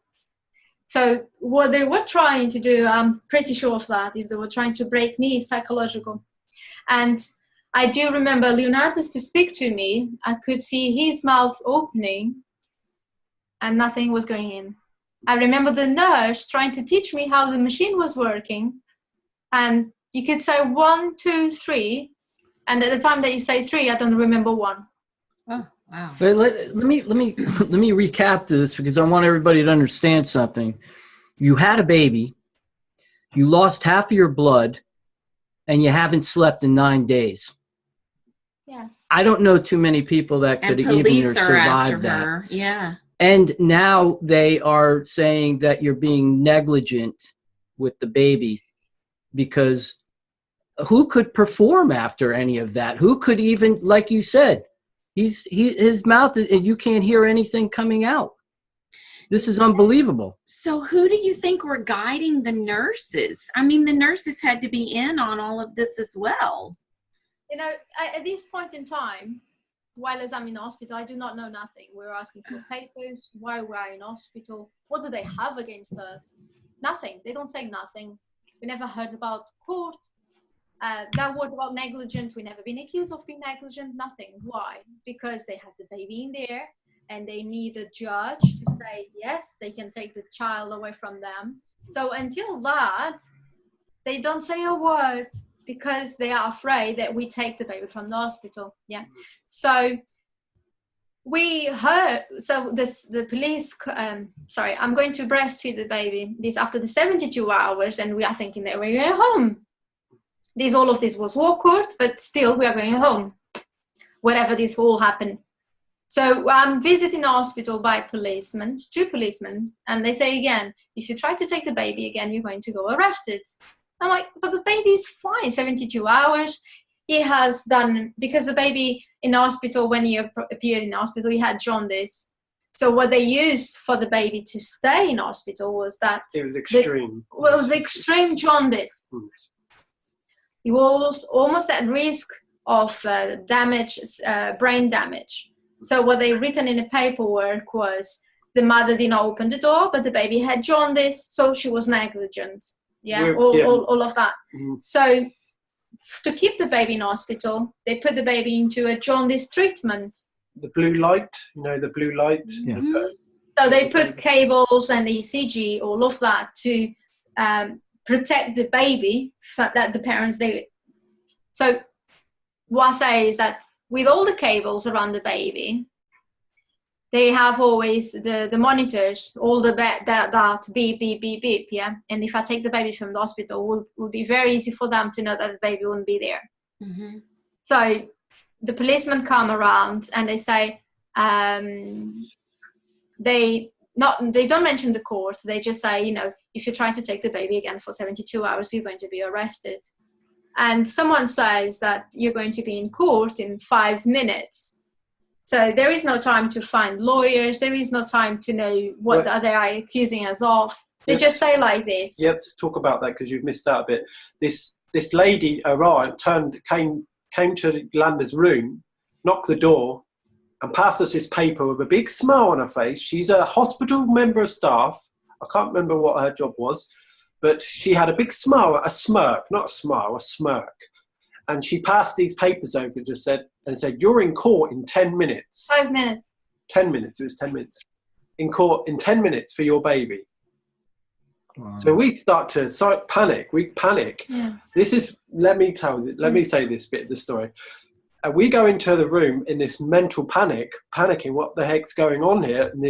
So what they were trying to do, I'm pretty sure of that, is they were trying to break me psychological. And I do remember Leonardo to speak to me. I could see his mouth opening and nothing was going in. I remember the nurse trying to teach me how the machine was working. And you could say 1, 2, 3. And at the time that you say 3, I don't remember 1. Oh, wow. But let me recap this, because I want everybody to understand something. You had a baby, you lost half of your blood, and you haven't slept in 9 days. Yeah. I don't know too many people that could even survive that. Her. Yeah. And now they are saying that you're being negligent with the baby, because who could perform after any of that? Who could even, like you said, his mouth, and you can't hear anything coming out. This is unbelievable. So who do you think were guiding the nurses? I mean, the nurses had to be in on all of this as well. You know, at this point in time, while as I'm in hospital, I do not know nothing. We're asking for papers, why we're in hospital, what do they have against us? Nothing. They don't say nothing. We never heard about court. That word about negligent, we never been accused of being negligent, nothing. Why? Because they have the baby in there and they need a judge to say, yes, they can take the child away from them. So until that, they don't say a word, because they are afraid that we take the baby from the hospital. Yeah. So we heard, the police, sorry, I'm going to breastfeed the baby. This after the 72 hours, and we are thinking that we're going home. All of this was awkward, but still we are going home, whatever this all happened. So I'm visiting the hospital by policemen, 2 policemen, and they say again, if you try to take the baby again, you're going to go arrested. I'm like, but the baby is fine, 72 hours. He has done, because the baby in hospital, when he appeared in hospital, he had jaundice. So what they used for the baby to stay in hospital was that it was extreme. It was extreme jaundice. He was almost at risk of damage, brain damage. So what they written in the paperwork was the mother did not open the door, but the baby had jaundice, so she was negligent. Yeah, all of that. Mm-hmm. So to keep the baby in hospital, they put the baby into a jaundice treatment. The blue light, the blue light. Yeah. So they put cables and the ECG, all of that, to protect the baby, that the parents, so what I say is that with all the cables around the baby, they have always the monitors, all that beep, beep, beep, beep, yeah? And if I take the baby from the hospital, it would be very easy for them to know that the baby wouldn't be there. Mm-hmm. So the policemen come around and they say, they don't mention the court. They just say, if you try to take the baby again for 72 hours, you're going to be arrested. And someone says that you're going to be in court in 5 minutes. So there is no time to find lawyers. There is no time to know what they are accusing us of. They just say like this. Yeah, let's talk about that, because you've missed out a bit. This lady arrived, came to Yolanda's room, knocked the door, and passed us this paper with a big smile on her face. She's a hospital member of staff. I can't remember what her job was, but she had a big smile, a smirk, not a smile, a smirk. And she passed these papers over and just said, you're in court in 10 minutes. 5 minutes. 10 minutes, it was 10 minutes. In court in 10 minutes for your baby. Wow. So we start to panic. We panic. Yeah. Let me say this bit of the story. We go into the room in this mental panicking, what the heck's going on here? And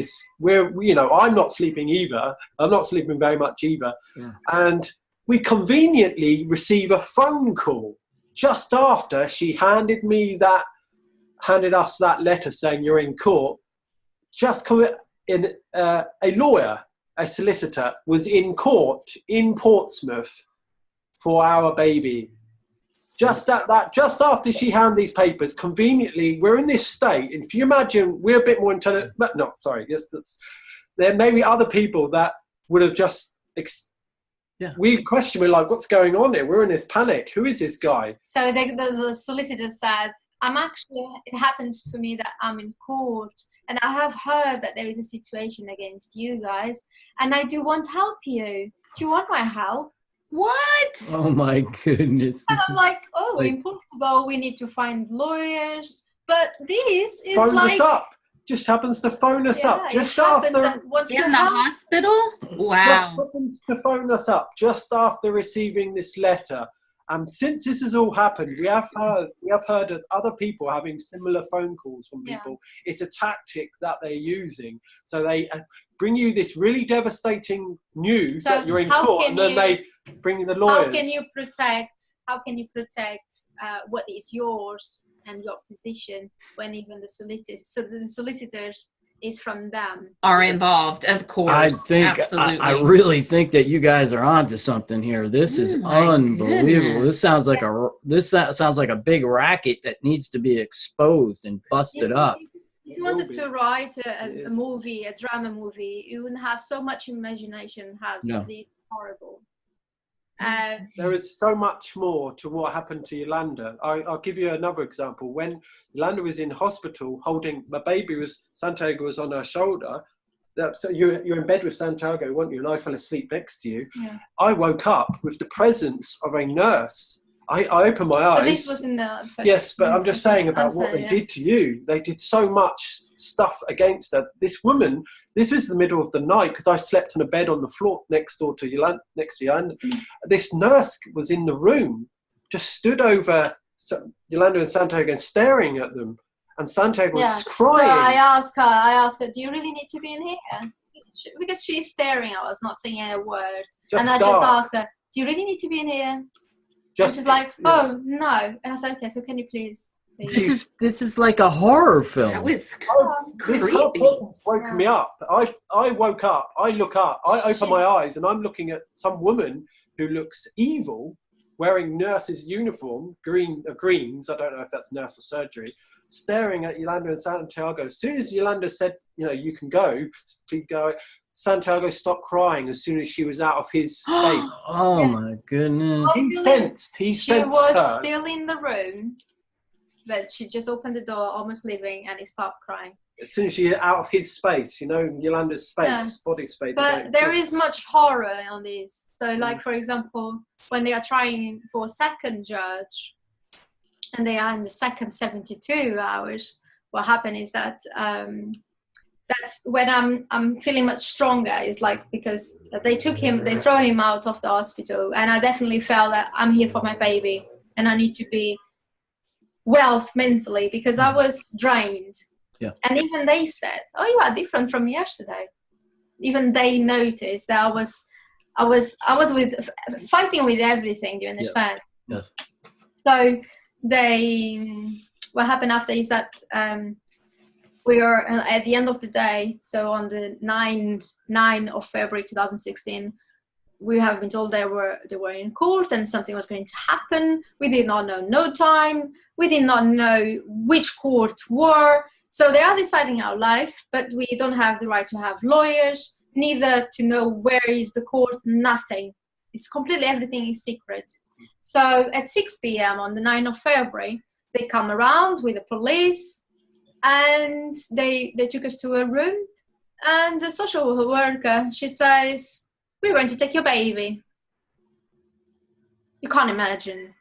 I'm not sleeping either. I'm not sleeping very much either. Yeah. And we conveniently receive a phone call just after she handed us that letter saying you're in court. A lawyer, a solicitor, was in court in Portsmouth for our baby. Just after she handed these papers, conveniently, we're in this state. And if you imagine, we're a bit more intelligent. No, sorry. Yes, there may be other people that would have just. We question. We're like, what's going on here? We're in this panic. Who is this guy? So the solicitor said, it happens for me that I'm in court, and I have heard that there is a situation against you guys, and I do want to help you. Do you want my help? What? Oh my goodness. And I'm like, in Portugal we need to find lawyers, but this is phoned us up. just happens to phone us up just in after the hospital. Wow. just happens to phone us up just after receiving this letter. And since this has all happened, we have heard of other people having similar phone calls from people. It's a tactic that they're using. So they bring you this really devastating news that you're in court, and then they bring you the lawyers. How can you protect what is yours and your position when even the solicitors is from them are involved, of course. I think I really think that you guys are onto something here. This is unbelievable. This sounds like sounds like a big racket that needs to be exposed and busted up. If you wanted to write a movie, a drama movie, you wouldn't have so much imagination. This horrible. There is so much more to what happened to Iolanda. I'll give you another example. When Iolanda was in hospital holding my baby, Santiago was on her shoulder. So you're in bed with Santiago, weren't you? And I fell asleep next to you. Yeah. I woke up with the presence of a nurse. I opened my eyes. But this was in the first. Yes, but I'm just saying about what they did to you. They did so much stuff against her. This woman, this was the middle of the night because I slept in a bed on the floor next to Iolanda. This nurse was in the room, just stood over Iolanda and Santiago and staring at them. And Santiago was crying. So I asked her, do you really need to be in here? Because she's staring at us, not saying a word. Just asked her, do you really need to be in here? She's like, oh, no. And I said, okay, so can you please? This is like a horror film. That was this whole presence woke me up. I woke up, I look up, I open my eyes, and I'm looking at some woman who looks evil, wearing nurse's uniform, greens, I don't know if that's nurse or surgery, staring at Iolanda and Santiago. As soon as Iolanda said, you can go, please go, Santiago stopped crying as soon as she was out of his space. My goodness. He sensed her. She was still in the room, but she just opened the door, almost leaving, and he stopped crying. As soon as she's out of his space, Yolanda's space, body space. But there is much horror on this. So, like, for example, when they are trying for a second judge, and they are in the second 72 hours, what happened is that that's when I'm feeling much stronger. It's like because they throw him out of the hospital, and I definitely felt that I'm here for my baby, and I need to be well mentally because I was drained. Yeah. And even they said, "Oh, you are different from yesterday." Even they noticed that I was fighting with everything. Do you understand? Yes. So what happened after is that we are at the end of the day. So on the 9 of February 2016, we have been told they were in court and something was going to happen. We did not know no time. We did not know which court were. So they are deciding our life, but we don't have the right to have lawyers, neither to know where is the court, nothing. It's completely, everything is secret. So at 6 p.m. on the 9th of February, they come around with the police and they took us to a room, and the social worker, she says, "We're going to take your baby." You can't imagine.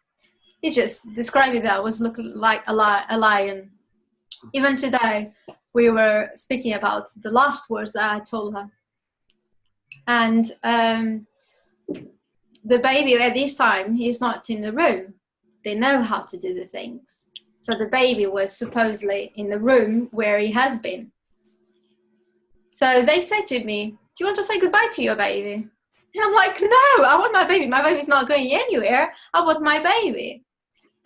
He just described it that I was looking like a lion. Even today, we were speaking about the last words that I told her. And the baby at this time, he's not in the room. They know how to do the things. So the baby was supposedly in the room where he has been. So they said to me, "Do you want to say goodbye to your baby?" And I'm like, "No, I want my baby. My baby's not going anywhere. I want my baby."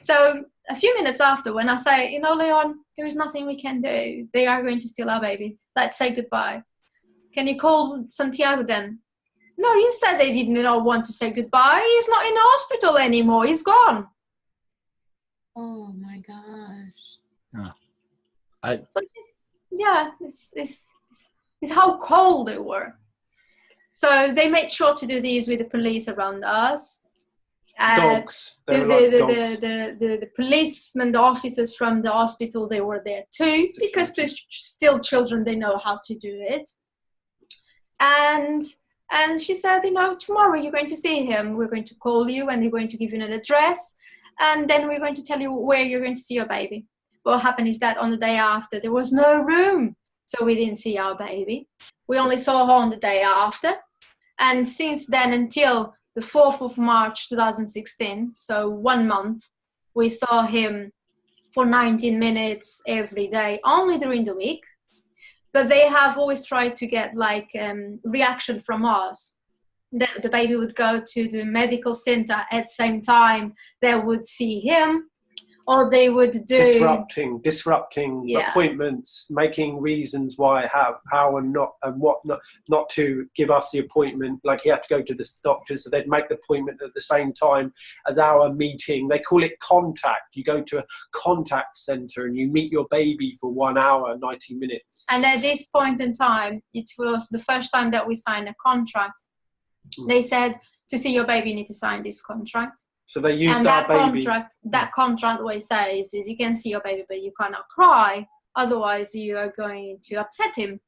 So a few minutes after, when I say, "Leon, there is nothing we can do. They are going to steal our baby. Let's say goodbye. Can you call Santiago then?" "No, you said they did not want to say goodbye. He's not in the hospital anymore. He's gone." Oh my gosh. So it's how cold they were. So they made sure to do this with the police around us. Dogs. The policemen, the officers from the hospital, they were there too, because they're still children, they know how to do it. And she said, "Tomorrow you're going to see him. We're going to call you and we're going to give you an address. And then we're going to tell you where you're going to see your baby." What happened is that on the day after, there was no room. So we didn't see our baby. We only saw her on the day after. And since then until the 4th of March 2016, so 1 month, we saw him for 19 minutes every day, only during the week. But they have always tried to get like reaction from us. The baby would go to the medical center at the same time. They would see him, or they would do disrupting appointments, making reasons why, how and not, and what not to give us the appointment. Like he had to go to the doctor, so they'd make the appointment at the same time as our meeting. They call it contact. You go to a contact center and you meet your baby for 1 hour, 90 minutes. And at this point in time, it was the first time that we signed a contract. They said, to see your baby, you need to sign this contract. So they used our baby. That contract what it says is you can see your baby, but you cannot cry. Otherwise, you are going to upset him.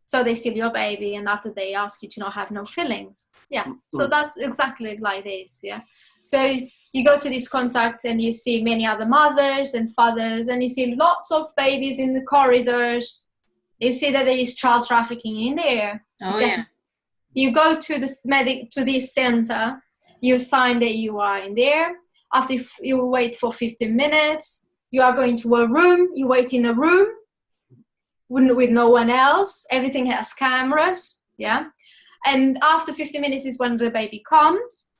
So they steal your baby, and after they ask you to not have no feelings. Yeah. So that's exactly like this. Yeah. So you go to this contact and you see many other mothers and fathers, and you see lots of babies in the corridors. You see that there is child trafficking in there. Oh, yeah. You go to this center. You sign that you are in there. After you wait for 15 minutes, you are going to a room. You wait in a room with no one else. Everything has cameras, yeah. And after 50 minutes is when the baby comes.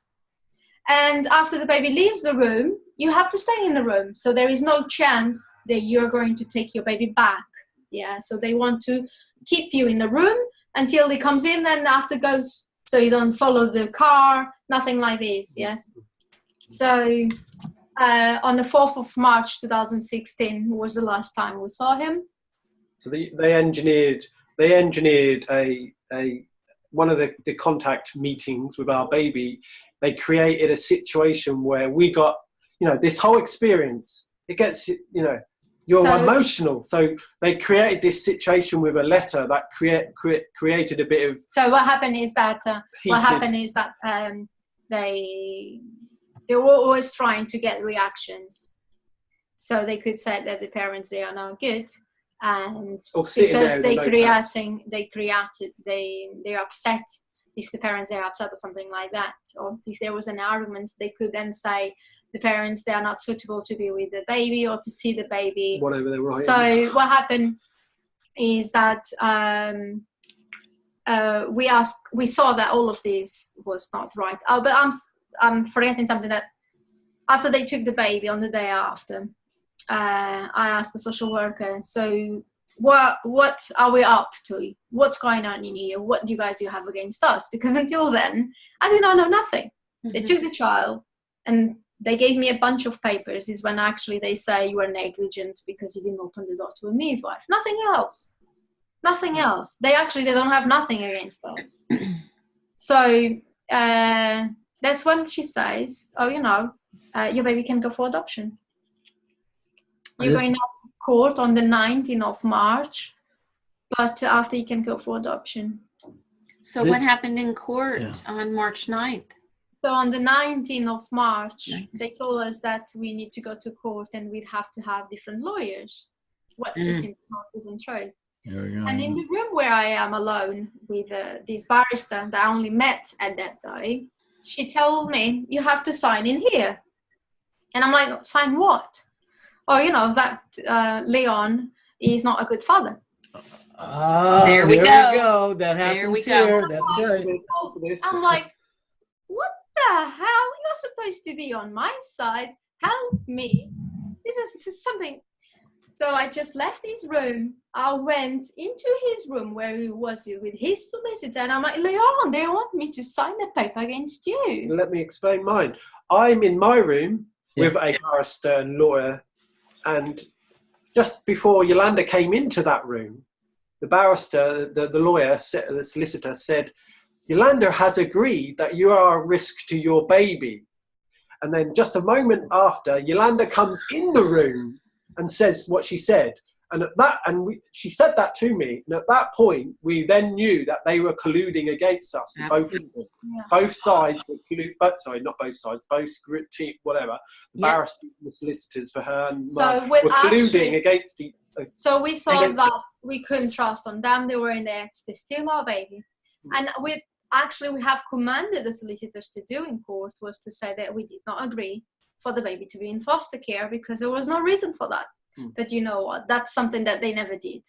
And after the baby leaves the room, you have to stay in the room. So there is no chance that you're going to take your baby back, yeah. So they want to keep you in the room until he comes in, and after goes. So you don't follow the car, nothing like this, yes? So on the 4th of March 2016 was the last time we saw him. So they engineered one of the contact meetings with our baby. They created a situation where we got, this whole experience, it gets, you're emotional. So they created this situation with a letter that created a bit of. So what happened is that they were always trying to get reactions, so they could say that the parents, they are not good, and because they're upset if the parents are upset or something like that, or if there was an argument, they could then say the parents, they are not suitable to be with the baby or to see the baby. Whatever they were. So what happened is that we saw that all of this was not right. Oh, but I'm forgetting something, that after they took the baby on the day after, I asked the social worker, so what are we up to? What's going on in here? What do you guys have against us? Because until then, I did not know nothing. They took the child and they gave me a bunch of papers. Is when actually they say you were negligent because you didn't open the door to a midwife. Nothing else. Nothing else. They don't have nothing against us. So that's when she says, oh, your baby can go for adoption. You're going to court on the 19th of March, but after you can go for adoption. So what happened in court on March 9th? So on the 19th of March, they told us that we need to go to court and we'd have to have different lawyers. What's it's not true. And in the room where I am alone with this barrister that I only met at that day, she told me, you have to sign in here. And I'm like, sign what? Oh, that Leon is not a good father. There we go. That happens here. That's right. I'm like, what the hell? You're supposed to be on my side. Help me. This is something. So I just left his room. I went into his room where he was with his solicitor, and I'm like, Leon, they want me to sign a paper against you. Let me explain mine. I'm in my room with a barrister and lawyer, and just before Iolanda came into that room, the barrister, the lawyer, the solicitor said, Iolanda has agreed that you are a risk to your baby. And then just a moment after, Iolanda comes in the room and says what she said. She said that to me. And at that point, we then knew that they were colluding against us. Both sides were colluding. Not both sides. Both group team, whatever. The barristers and the solicitors for her and were colluding against So we saw that we couldn't trust on them. They were in there to steal our baby. And we have commanded the solicitors to do in court was to say that we did not agree for the baby to be in foster care because there was no reason for that. But you know what? That's something that they never did.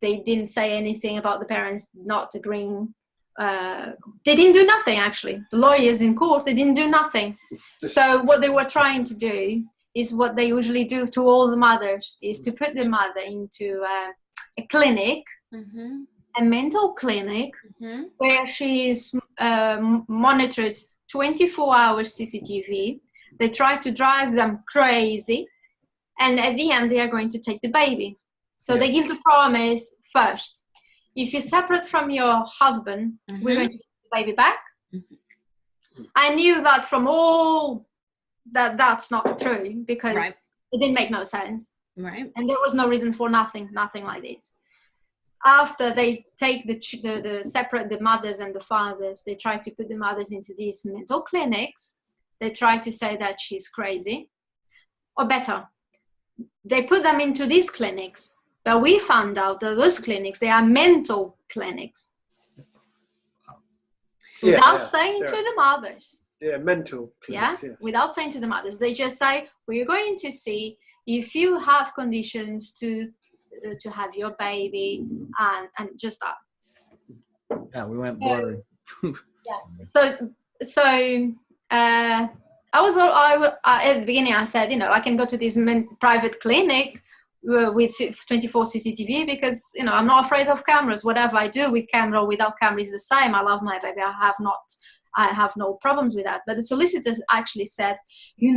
They didn't say anything about the parents not agreeing. They didn't do nothing, actually. The lawyers in court, they didn't do nothing. So what they were trying to do is what they usually do to all the mothers, is to put the mother into a clinic, a mental clinic, where she is monitored 24 hours CCTV. They try to drive them crazy, and at the end they are going to take the baby. So they give the promise first. If you're separate from your husband, we're going to get the baby back. I knew that from all that's not true because it didn't make no sense. Right. And there was no reason for nothing like this. After they take the separate the mothers and the fathers, they try to put the mothers into these mental clinics. They try to say that she's crazy. Or better, they put them into these clinics. But we found out that those clinics, they are mental clinics. Without saying to the mothers. Yeah, mental clinics, yes. Without saying to the mothers. They just say, we're going to see if you have conditions to have your baby and just that. Yeah, we went blurry. So at the beginning I said, I can go to this private clinic with 24 CCTV because, I'm not afraid of cameras. Whatever I do with camera or without camera is the same. I love my baby. I have no problems with that. But the solicitors actually said,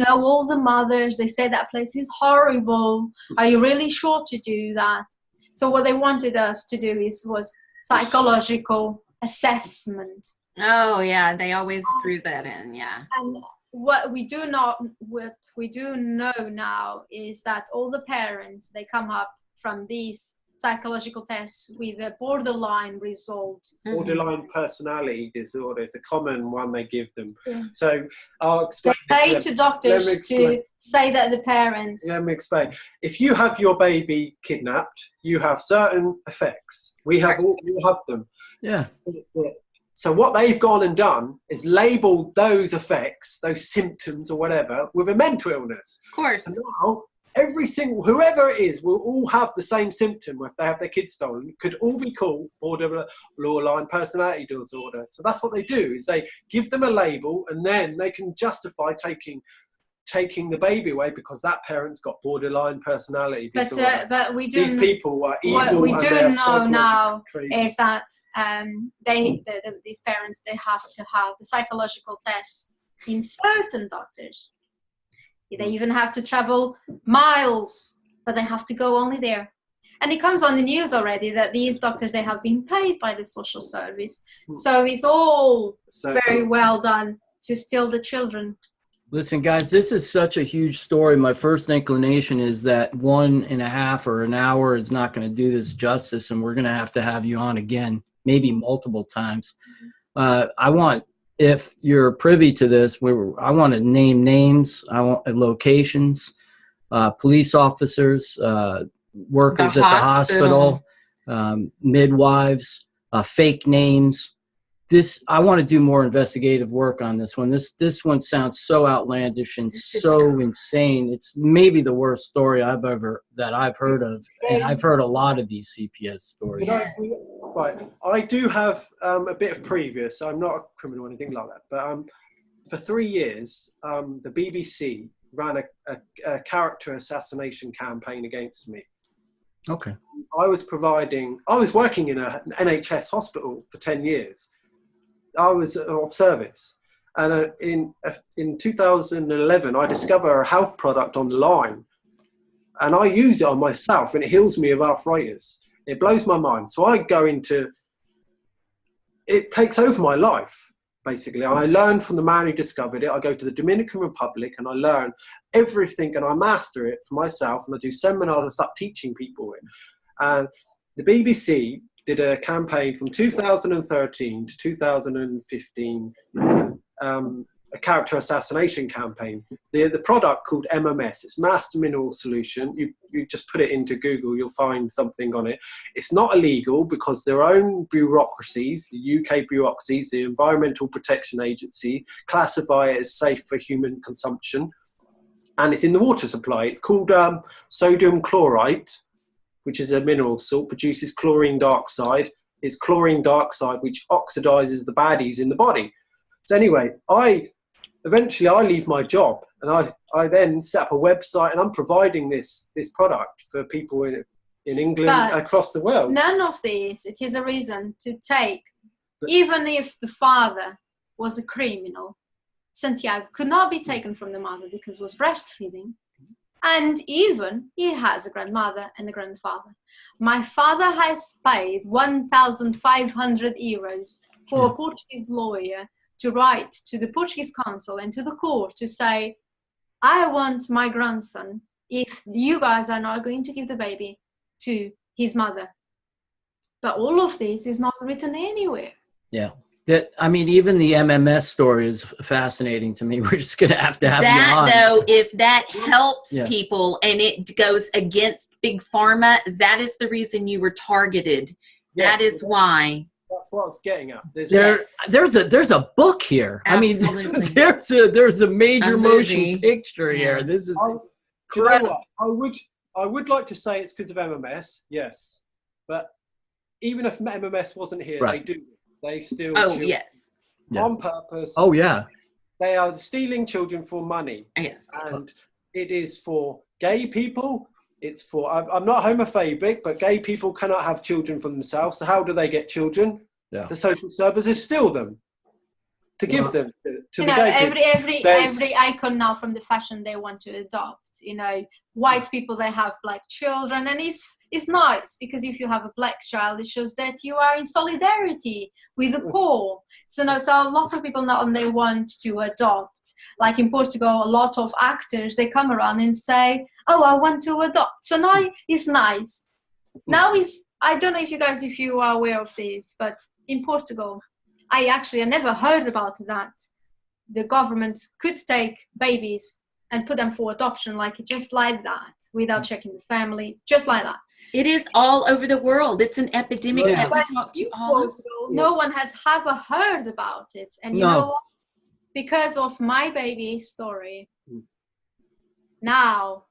all the mothers, they say that place is horrible. Are you really sure to do that? So what they wanted us to do was psychological assessment. Oh, yeah. They always threw that in, yeah. And what we do know now is that all the parents, they come up from these psychological tests with a borderline result. Borderline personality disorder is a common one they give them. So I'll explain. They pay to doctors to say that the parents. Let me explain. If you have your baby kidnapped, you have certain effects. We have them. Yeah. So what they've gone and done is labelled those effects, those symptoms or whatever, with a mental illness. Of course. And now whoever it is, will all have the same symptom if they have their kids stolen. Could all be called borderline personality disorder. So that's what they do, is they give them a label and then they can justify taking the baby away because that parent's got borderline personality disorder. But we do. These people are evil. What we and do know now crazy. is that these parents, they have to have the psychological tests in certain doctors. They even have to travel miles, but they have to go only there. And it comes on the news already that these doctors, they have been paid by the social service. So it's all very well done to steal the children. Listen, guys, this is such a huge story. My first inclination is that 1.5 or an hour is not going to do this justice, and we're going to have you on again, maybe multiple times. If you're privy to this, I want to name names, I want locations, police officers, workers at the hospital, midwives, fake names. I want to do more investigative work on this one. This one sounds so outlandish and so insane. It's maybe the worst story I've heard of, and I've heard a lot of these CPS stories. Right, I do have a bit of previous. I'm not a criminal or anything like that, but for 3 years, the BBC ran a character assassination campaign against me. Okay. I was working in an NHS hospital for 10 years. I was of service, and in 2011, I discover a health product online, and I use it on myself, and it heals me of arthritis. It blows my mind. So I go into it, takes over my life, basically. I learn from the man who discovered it. I go to the Dominican Republic and I learn everything and I master it for myself, and I do seminars and start teaching people it. And the BBC did a campaign from 2013 to 2015 a character assassination campaign. The product called MMS, it's Master Mineral Solution. You just put it into Google, you'll find something on it. It's not illegal because their own bureaucracies, the UK bureaucracies, the Environmental Protection Agency, classify it as safe for human consumption. And it's in the water supply. It's called sodium chlorite, which is a mineral salt, produces chlorine dioxide. It's chlorine dioxide which oxidizes the baddies in the body. So anyway, eventually I leave my job, and I then set up a website, and I'm providing this product for people in England and across the world. None of these, it is a reason to take, even if the father was a criminal, Santiago could not be taken from the mother because he was breastfeeding. And even he has a grandmother and a grandfather. My father has paid 1,500 euros for a Portuguese lawyer to write to the Portuguese consul and to the court to say, I want my grandson if you guys are not going to give the baby to his mother. But all of this is not written anywhere. Yeah. I mean, even the MMS story is fascinating to me. We're just going to have that, you on. though, if that helps people and it goes against Big Pharma, that is the reason you were targeted. Yes, that is why. That's what I was getting at. There's a book here. Absolutely. I mean, there's a major motion picture here. This is incredible. I would like to say it's because of MMS, yes, but even if MMS wasn't here, they still. Oh yes. On purpose. Oh yeah. They are stealing children for money. Yes. And it is for gay people. It's for, I'm not homophobic, but gay people cannot have children for themselves. So how do they get children? Yeah. The social services steal them to give them to the gay people. Every icon now from the fashion they want to adopt. White people, they have black children, and it's nice because if you have a black child, it shows that you are in solidarity with the poor. So lots of people now they want to adopt. Like in Portugal, a lot of actors, they come around and say, oh, I want to adopt. So now it's nice. Now I don't know if you are aware of this, but in Portugal, I never heard about that. The government could take babies and put them for adoption, just like that, without checking the family, just like that. It is all over the world. It's an epidemic that we talk to all. No one has ever heard about it. And you know what? Because of my baby story, now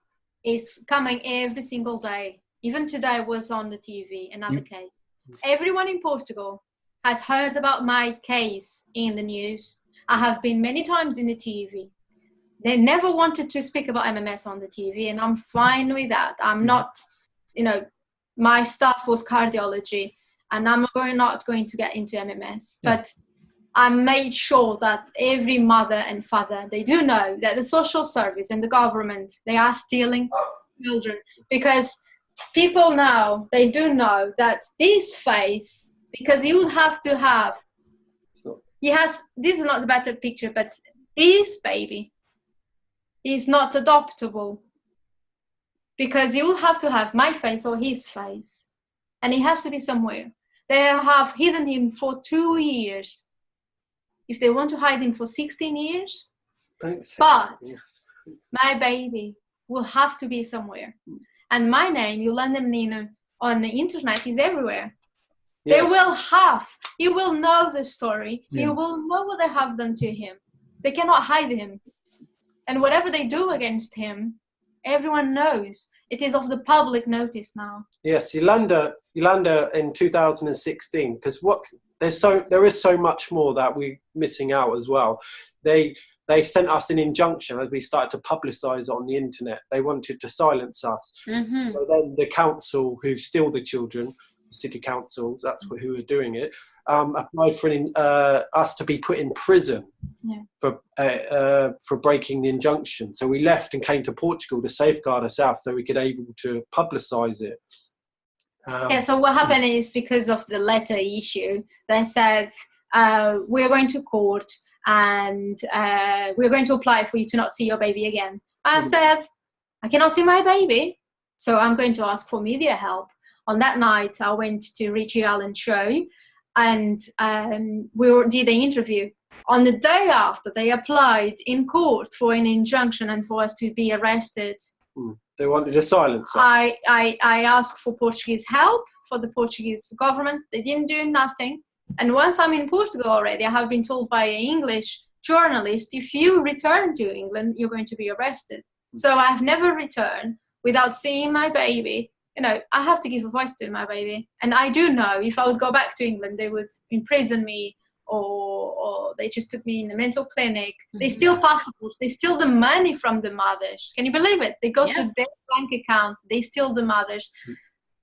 it's coming every single day. Even today was on the TV, another case. Everyone in Portugal has heard about my case in the news. I have been many times in the TV. They never wanted to speak about MMS on the TV, and I'm fine with that. I'm not, my stuff was cardiology, and I'm not going to get into MMS. Yeah. But I made sure that every mother and father, they do know that the social service and the government, they are stealing children. Because people now, they do know that this face, because you have to have, this is not the better picture, but this baby is not adoptable because you have to have my face or his face, and he has to be somewhere. They have hidden him for 2 years. If they want to hide him for 16 years, but my baby will have to be somewhere. And my name, Iolanda and Leonardo, on the internet is everywhere. Yes. He will know the story. Yeah. He will know what they have done to him. They cannot hide him. And whatever they do against him, everyone knows. It is of the public notice now. Yes, Iolanda in 2016, because there is so much more that we're missing out as well. They sent us an injunction as we started to publicise on the internet. They wanted to silence us. Mm-hmm. So then the council who steal the children, city councils, that's who are doing it, applied for us to be put in prison for breaking the injunction. So we left and came to Portugal to safeguard ourselves so we could able to publicise it. So what happened is because of the letter issue, they said, we're going to court and we're going to apply for you to not see your baby again. I said, I cannot see my baby, so I'm going to ask for media help. On that night, I went to Richie Allen's show, and we did an interview On the day after, they applied in court for an injunction and for us to be arrested. They wanted to silence us. I asked for Portuguese help for the Portuguese government. They didn't do nothing. And once I'm in Portugal already, I have been told by an English journalist, if you return to England, you're going to be arrested. So I've never returned without seeing my baby. You know, I have to give a voice to my baby. And I do know if I would go back to England, they would imprison me or they just put me in a mental clinic. They steal passports. They steal the money from the mothers. Can you believe it? They go to their bank account. They steal the mothers.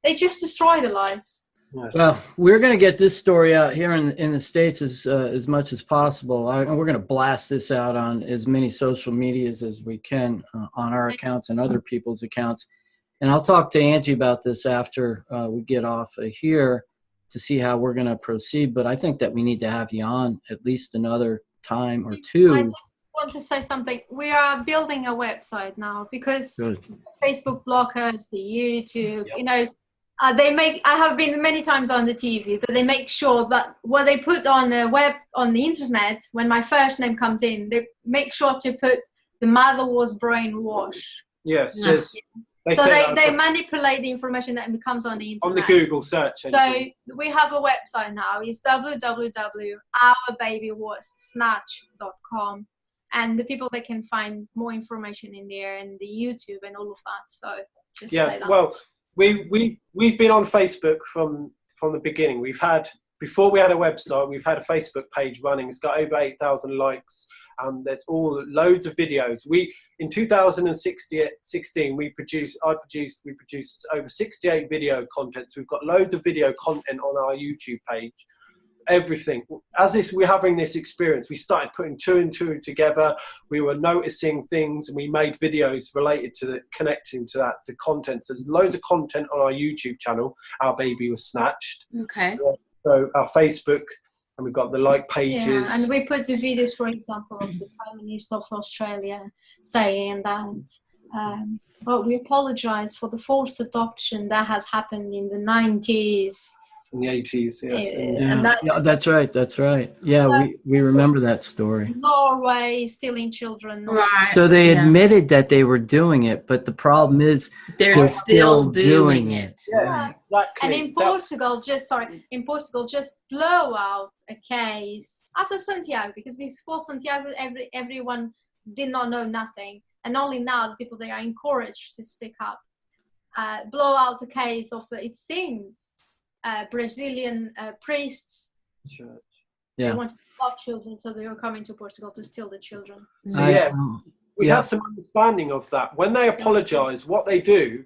They just destroy the lives. Yes. Well, we're going to get this story out here in the States as much as possible. We're going to blast this out on as many social medias as we can on our accounts and other people's accounts. And I'll talk to Angie about this after we get off of here to see how we're going to proceed. But I think that we need to have you on at least another time or two. I just want to say something. We are building a website now because Facebook blockers, the YouTube, you know, I have been many times on the TV, but they make sure that what they put on the internet, when my first name comes in, they make sure to put the mother was brainwashed. Yes. They manipulate the information that becomes on the internet. On the Google search engine. So we have a website now. It's www.ourbabywasnatched.com. And the people, they can find more information in there and the YouTube and all of that. So just to say that. Well, we've been on Facebook from the beginning. Before we had a website, we've had a Facebook page running. It's got over 8,000 likes. There's loads of videos. In 2016 we produced over 68 video contents. We've got loads of video content on our YouTube page. Everything. We're having this experience, we started putting two and two together. We were noticing things, and we made videos related to connecting to that, to content. So there's loads of content on our YouTube channel. Our Baby Was Snatched. Okay. So our Facebook. And we've got the like pages. Yeah, and we put the videos, for example, of the Prime Minister of Australia saying that, we apologise for the forced adoption that has happened in the 90s. In the 80s, yes. That's right. That's right. Yeah, we remember that story. Norway stealing children. Right. So they admitted that they were doing it, but the problem is they're still doing it. Yes, exactly. And in Portugal, just blow out a case after Santiago, because before Santiago, everyone did not know nothing, and only now the people, they are encouraged to speak up. Blow out the case of, it seems, Brazilian priests. Church. They wanted to adopt children, so they were coming to Portugal to steal the children. So we have some understanding of that. When they apologise, what they do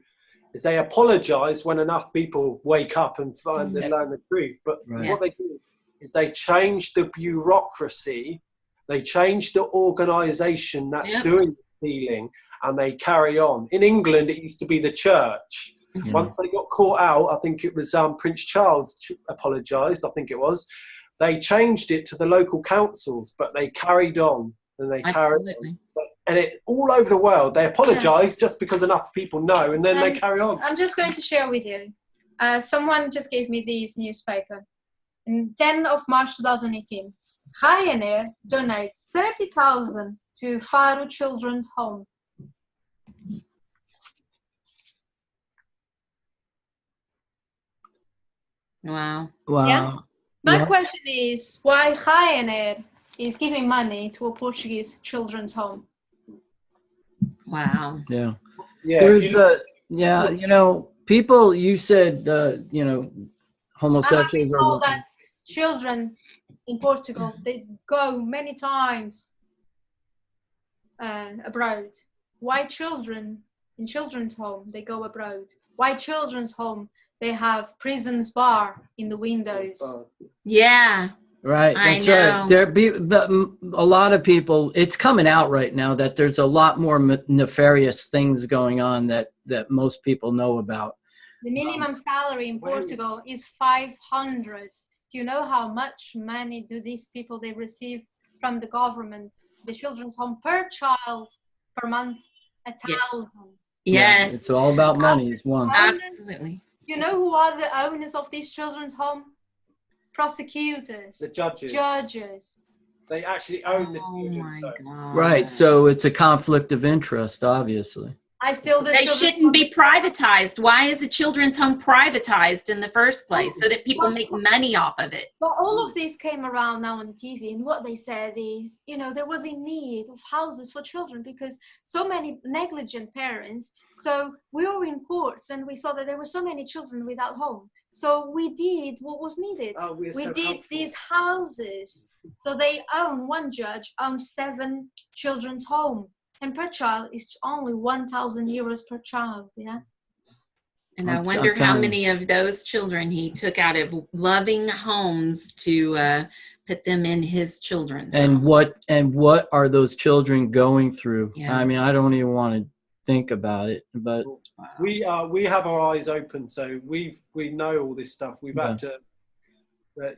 is they apologise when enough people wake up and learn the truth. But what they do is they change the bureaucracy, they change the organisation that's doing the stealing, and they carry on. In England, it used to be the church. Once they got caught out, I think it was Prince Charles apologised, I think it was. They changed it to the local councils, but they carried on. And they carried on. And it all over the world, they apologise just because enough people know, and then they carry on. I'm just going to share with you. Someone just gave me this newspaper. On 10th of March 2018, Heinous donates 30,000 to Faro Children's Home. Wow. Yeah? My question is, why Heinous is giving money to a Portuguese children's home? Wow. Yeah. There's you know, people, you said, you know, homosexuals. I know that children in Portugal, they go many times abroad. Why children in children's home, they go abroad? Why children's home, they have prisons bar in the windows? Yeah. Right. That's right. But a lot of people, it's coming out right now that there's a lot more nefarious things going on that most people know about. The minimum salary in Portugal is 500. Do you know how much money do these people, they receive from the government, the children's home, per child per month? 1,000. Yes. It's all about money is one. Absolutely. You know who are the owners of these children's home? Prosecutors. The judges. They actually own the Oh children. my God. Right. So it's a conflict of interest, obviously. They shouldn't be privatized. Why is a children's home privatized in the first place? So that people make money off of it. But all of this came around now on the TV, and what they said is, there was a need of houses for children because so many negligent parents. So we were in courts and we saw that there were so many children without home. So we did what was needed. We did these houses. So one judge owned 7 children's homes. And per child is only 1,000 euros per child, yeah? And I wonder how many of those children he took out of loving homes to put them in his children's home. What are those children going through? Yeah. I mean, I don't even want to think about it, but we have our eyes open, so we know all this stuff. We've had to.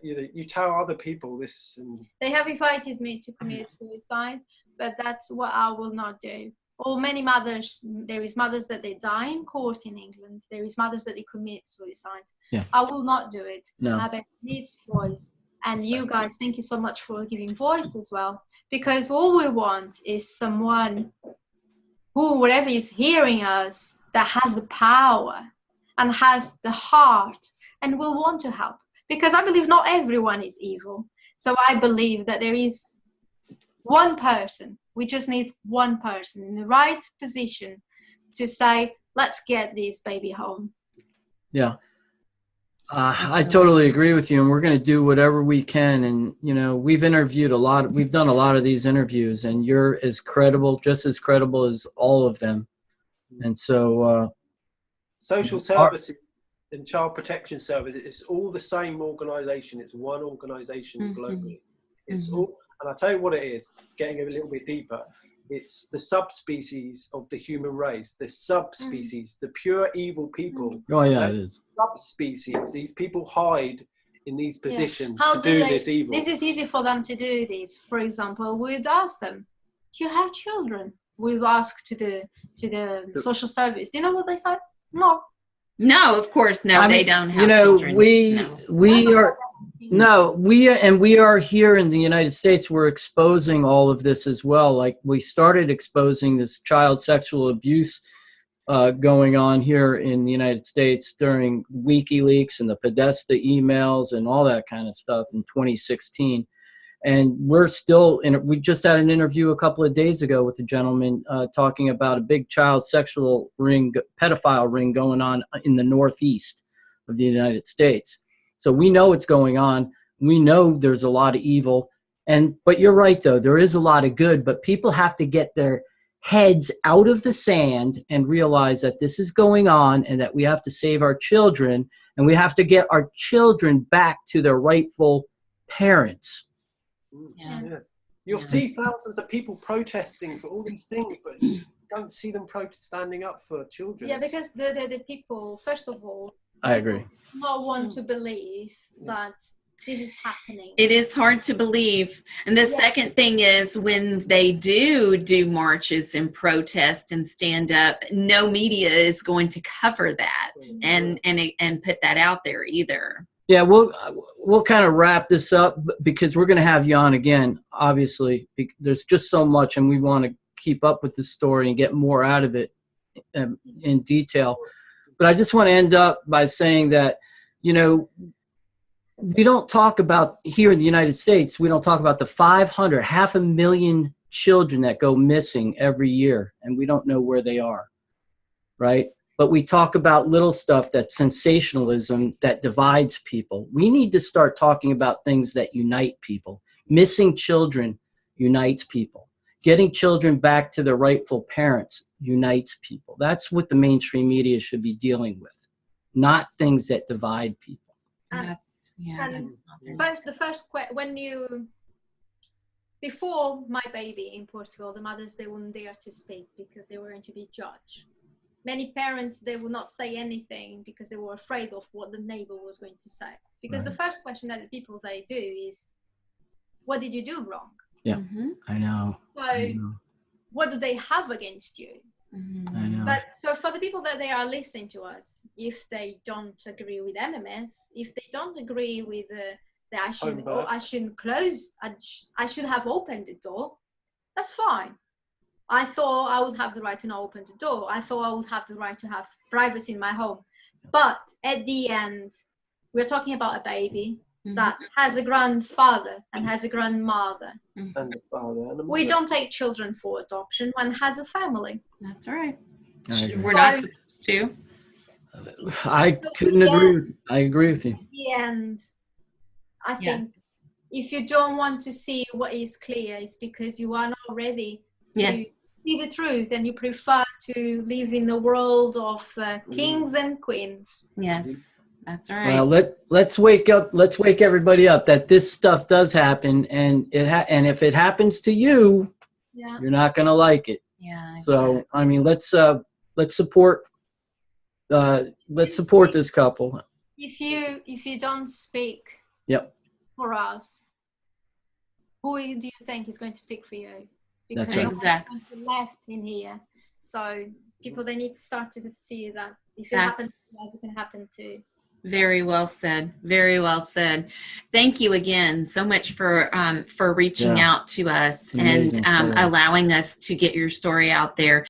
You tell other people this. And they have invited me to commit suicide, but that's what I will not do. Or many mothers, there is mothers that they die in court in England. There is mothers that they commit suicide. Yeah. I will not do it. No. I need voice. And you guys, thank you so much for giving voice as well. Because all we want is someone who, whatever is hearing us, that has the power and has the heart and will want to help. Because I believe not everyone is evil. So I believe that there is one person. We just need one person in the right position to say, let's get this baby home. Yeah. I totally agree with you. And we're going to do whatever we can. And, we've interviewed we've done a lot of these interviews, and you're as credible, just as credible as all of them. And so. Social services. And Child Protection Service, it's all the same organisation. It's one organisation globally. It's all, and I'll tell you what it is, getting a little bit deeper, it's the subspecies of the human race, the subspecies, the pure evil people. Oh, yeah, it is. Subspecies, these people hide in these positions to do this evil. This is easy for them to do this. For example, we'd ask them, do you have children? We'd ask to the social service. Do you know what they say? No. No, of course, no. They don't have children. We are here in the United States. We're exposing all of this as well. Like, we started exposing this child sexual abuse going on here in the United States during WikiLeaks and the Podesta emails and all that kind of stuff in 2016. And we're still we just had an interview a couple of days ago with a gentleman talking about a big child sexual pedophile ring going on in the Northeast of the United States. So we know what's going on. We know there's a lot of evil. But you're right, though. There is a lot of good, but people have to get their heads out of the sand and realize that this is going on and that we have to save our children, and we have to get our children back to their rightful parents. Yeah. Yes. You'll see thousands of people protesting for all these things, but you don't see them standing up for children. Yeah, because the people, first of all, I agree. not want to believe that this is happening. It is hard to believe. And the second thing is, when they do marches and protest and stand up, no media is going to cover that and put that out there either. Yeah, we'll kind of wrap this up because we're going to have you on again, obviously. There's just so much, and we want to keep up with the story and get more out of it in detail. But I just want to end up by saying that, we don't talk about, here in the United States, we don't talk about the 500,000 children that go missing every year, and we don't know where they are, right? But we talk about little stuff, that sensationalism that divides people. We need to start talking about things that unite people. Missing children unites people. Getting children back to their rightful parents unites people. That's what the mainstream media should be dealing with, not things that divide people. Before my baby in Portugal, the mothers, they wouldn't dare to speak because they were going to be judged. Many parents, they would not say anything because they were afraid of what the neighbor was going to say. Because the first question that the people, they do is, what did you do wrong? Yeah, I know. So what do they have against you? I know. But so for the people that they are listening to us, if they don't agree with NMS, if they don't agree with that I shouldn't close. I should have opened the door. That's fine. I thought I would have the right to not open the door. I thought I would have the right to have privacy in my home. But at the end, we're talking about a baby that has a grandfather and has a grandmother. And a father. And a we don't take children for adoption. One has a family. That's right. We're not supposed to. I couldn't agree with you. I agree with you. At the end, I think if you don't want to see what is clear, it's because you are not ready to see the truth, and you prefer to live in the world of kings and queens. Yes, that's right. Well, let's wake up. Let's wake everybody up that this stuff does happen, and and if it happens to you, you're not gonna like it. Yeah. So I mean, let's support. Let's support this couple. If you don't speak for us, who do you think is going to speak for you? Because that's right. Exactly. Left in here, so people, they need to start to see that if it happens to us, it can happen too. Very well said. Very well said. Thank you again so much for reaching out to us and allowing us to get your story out there.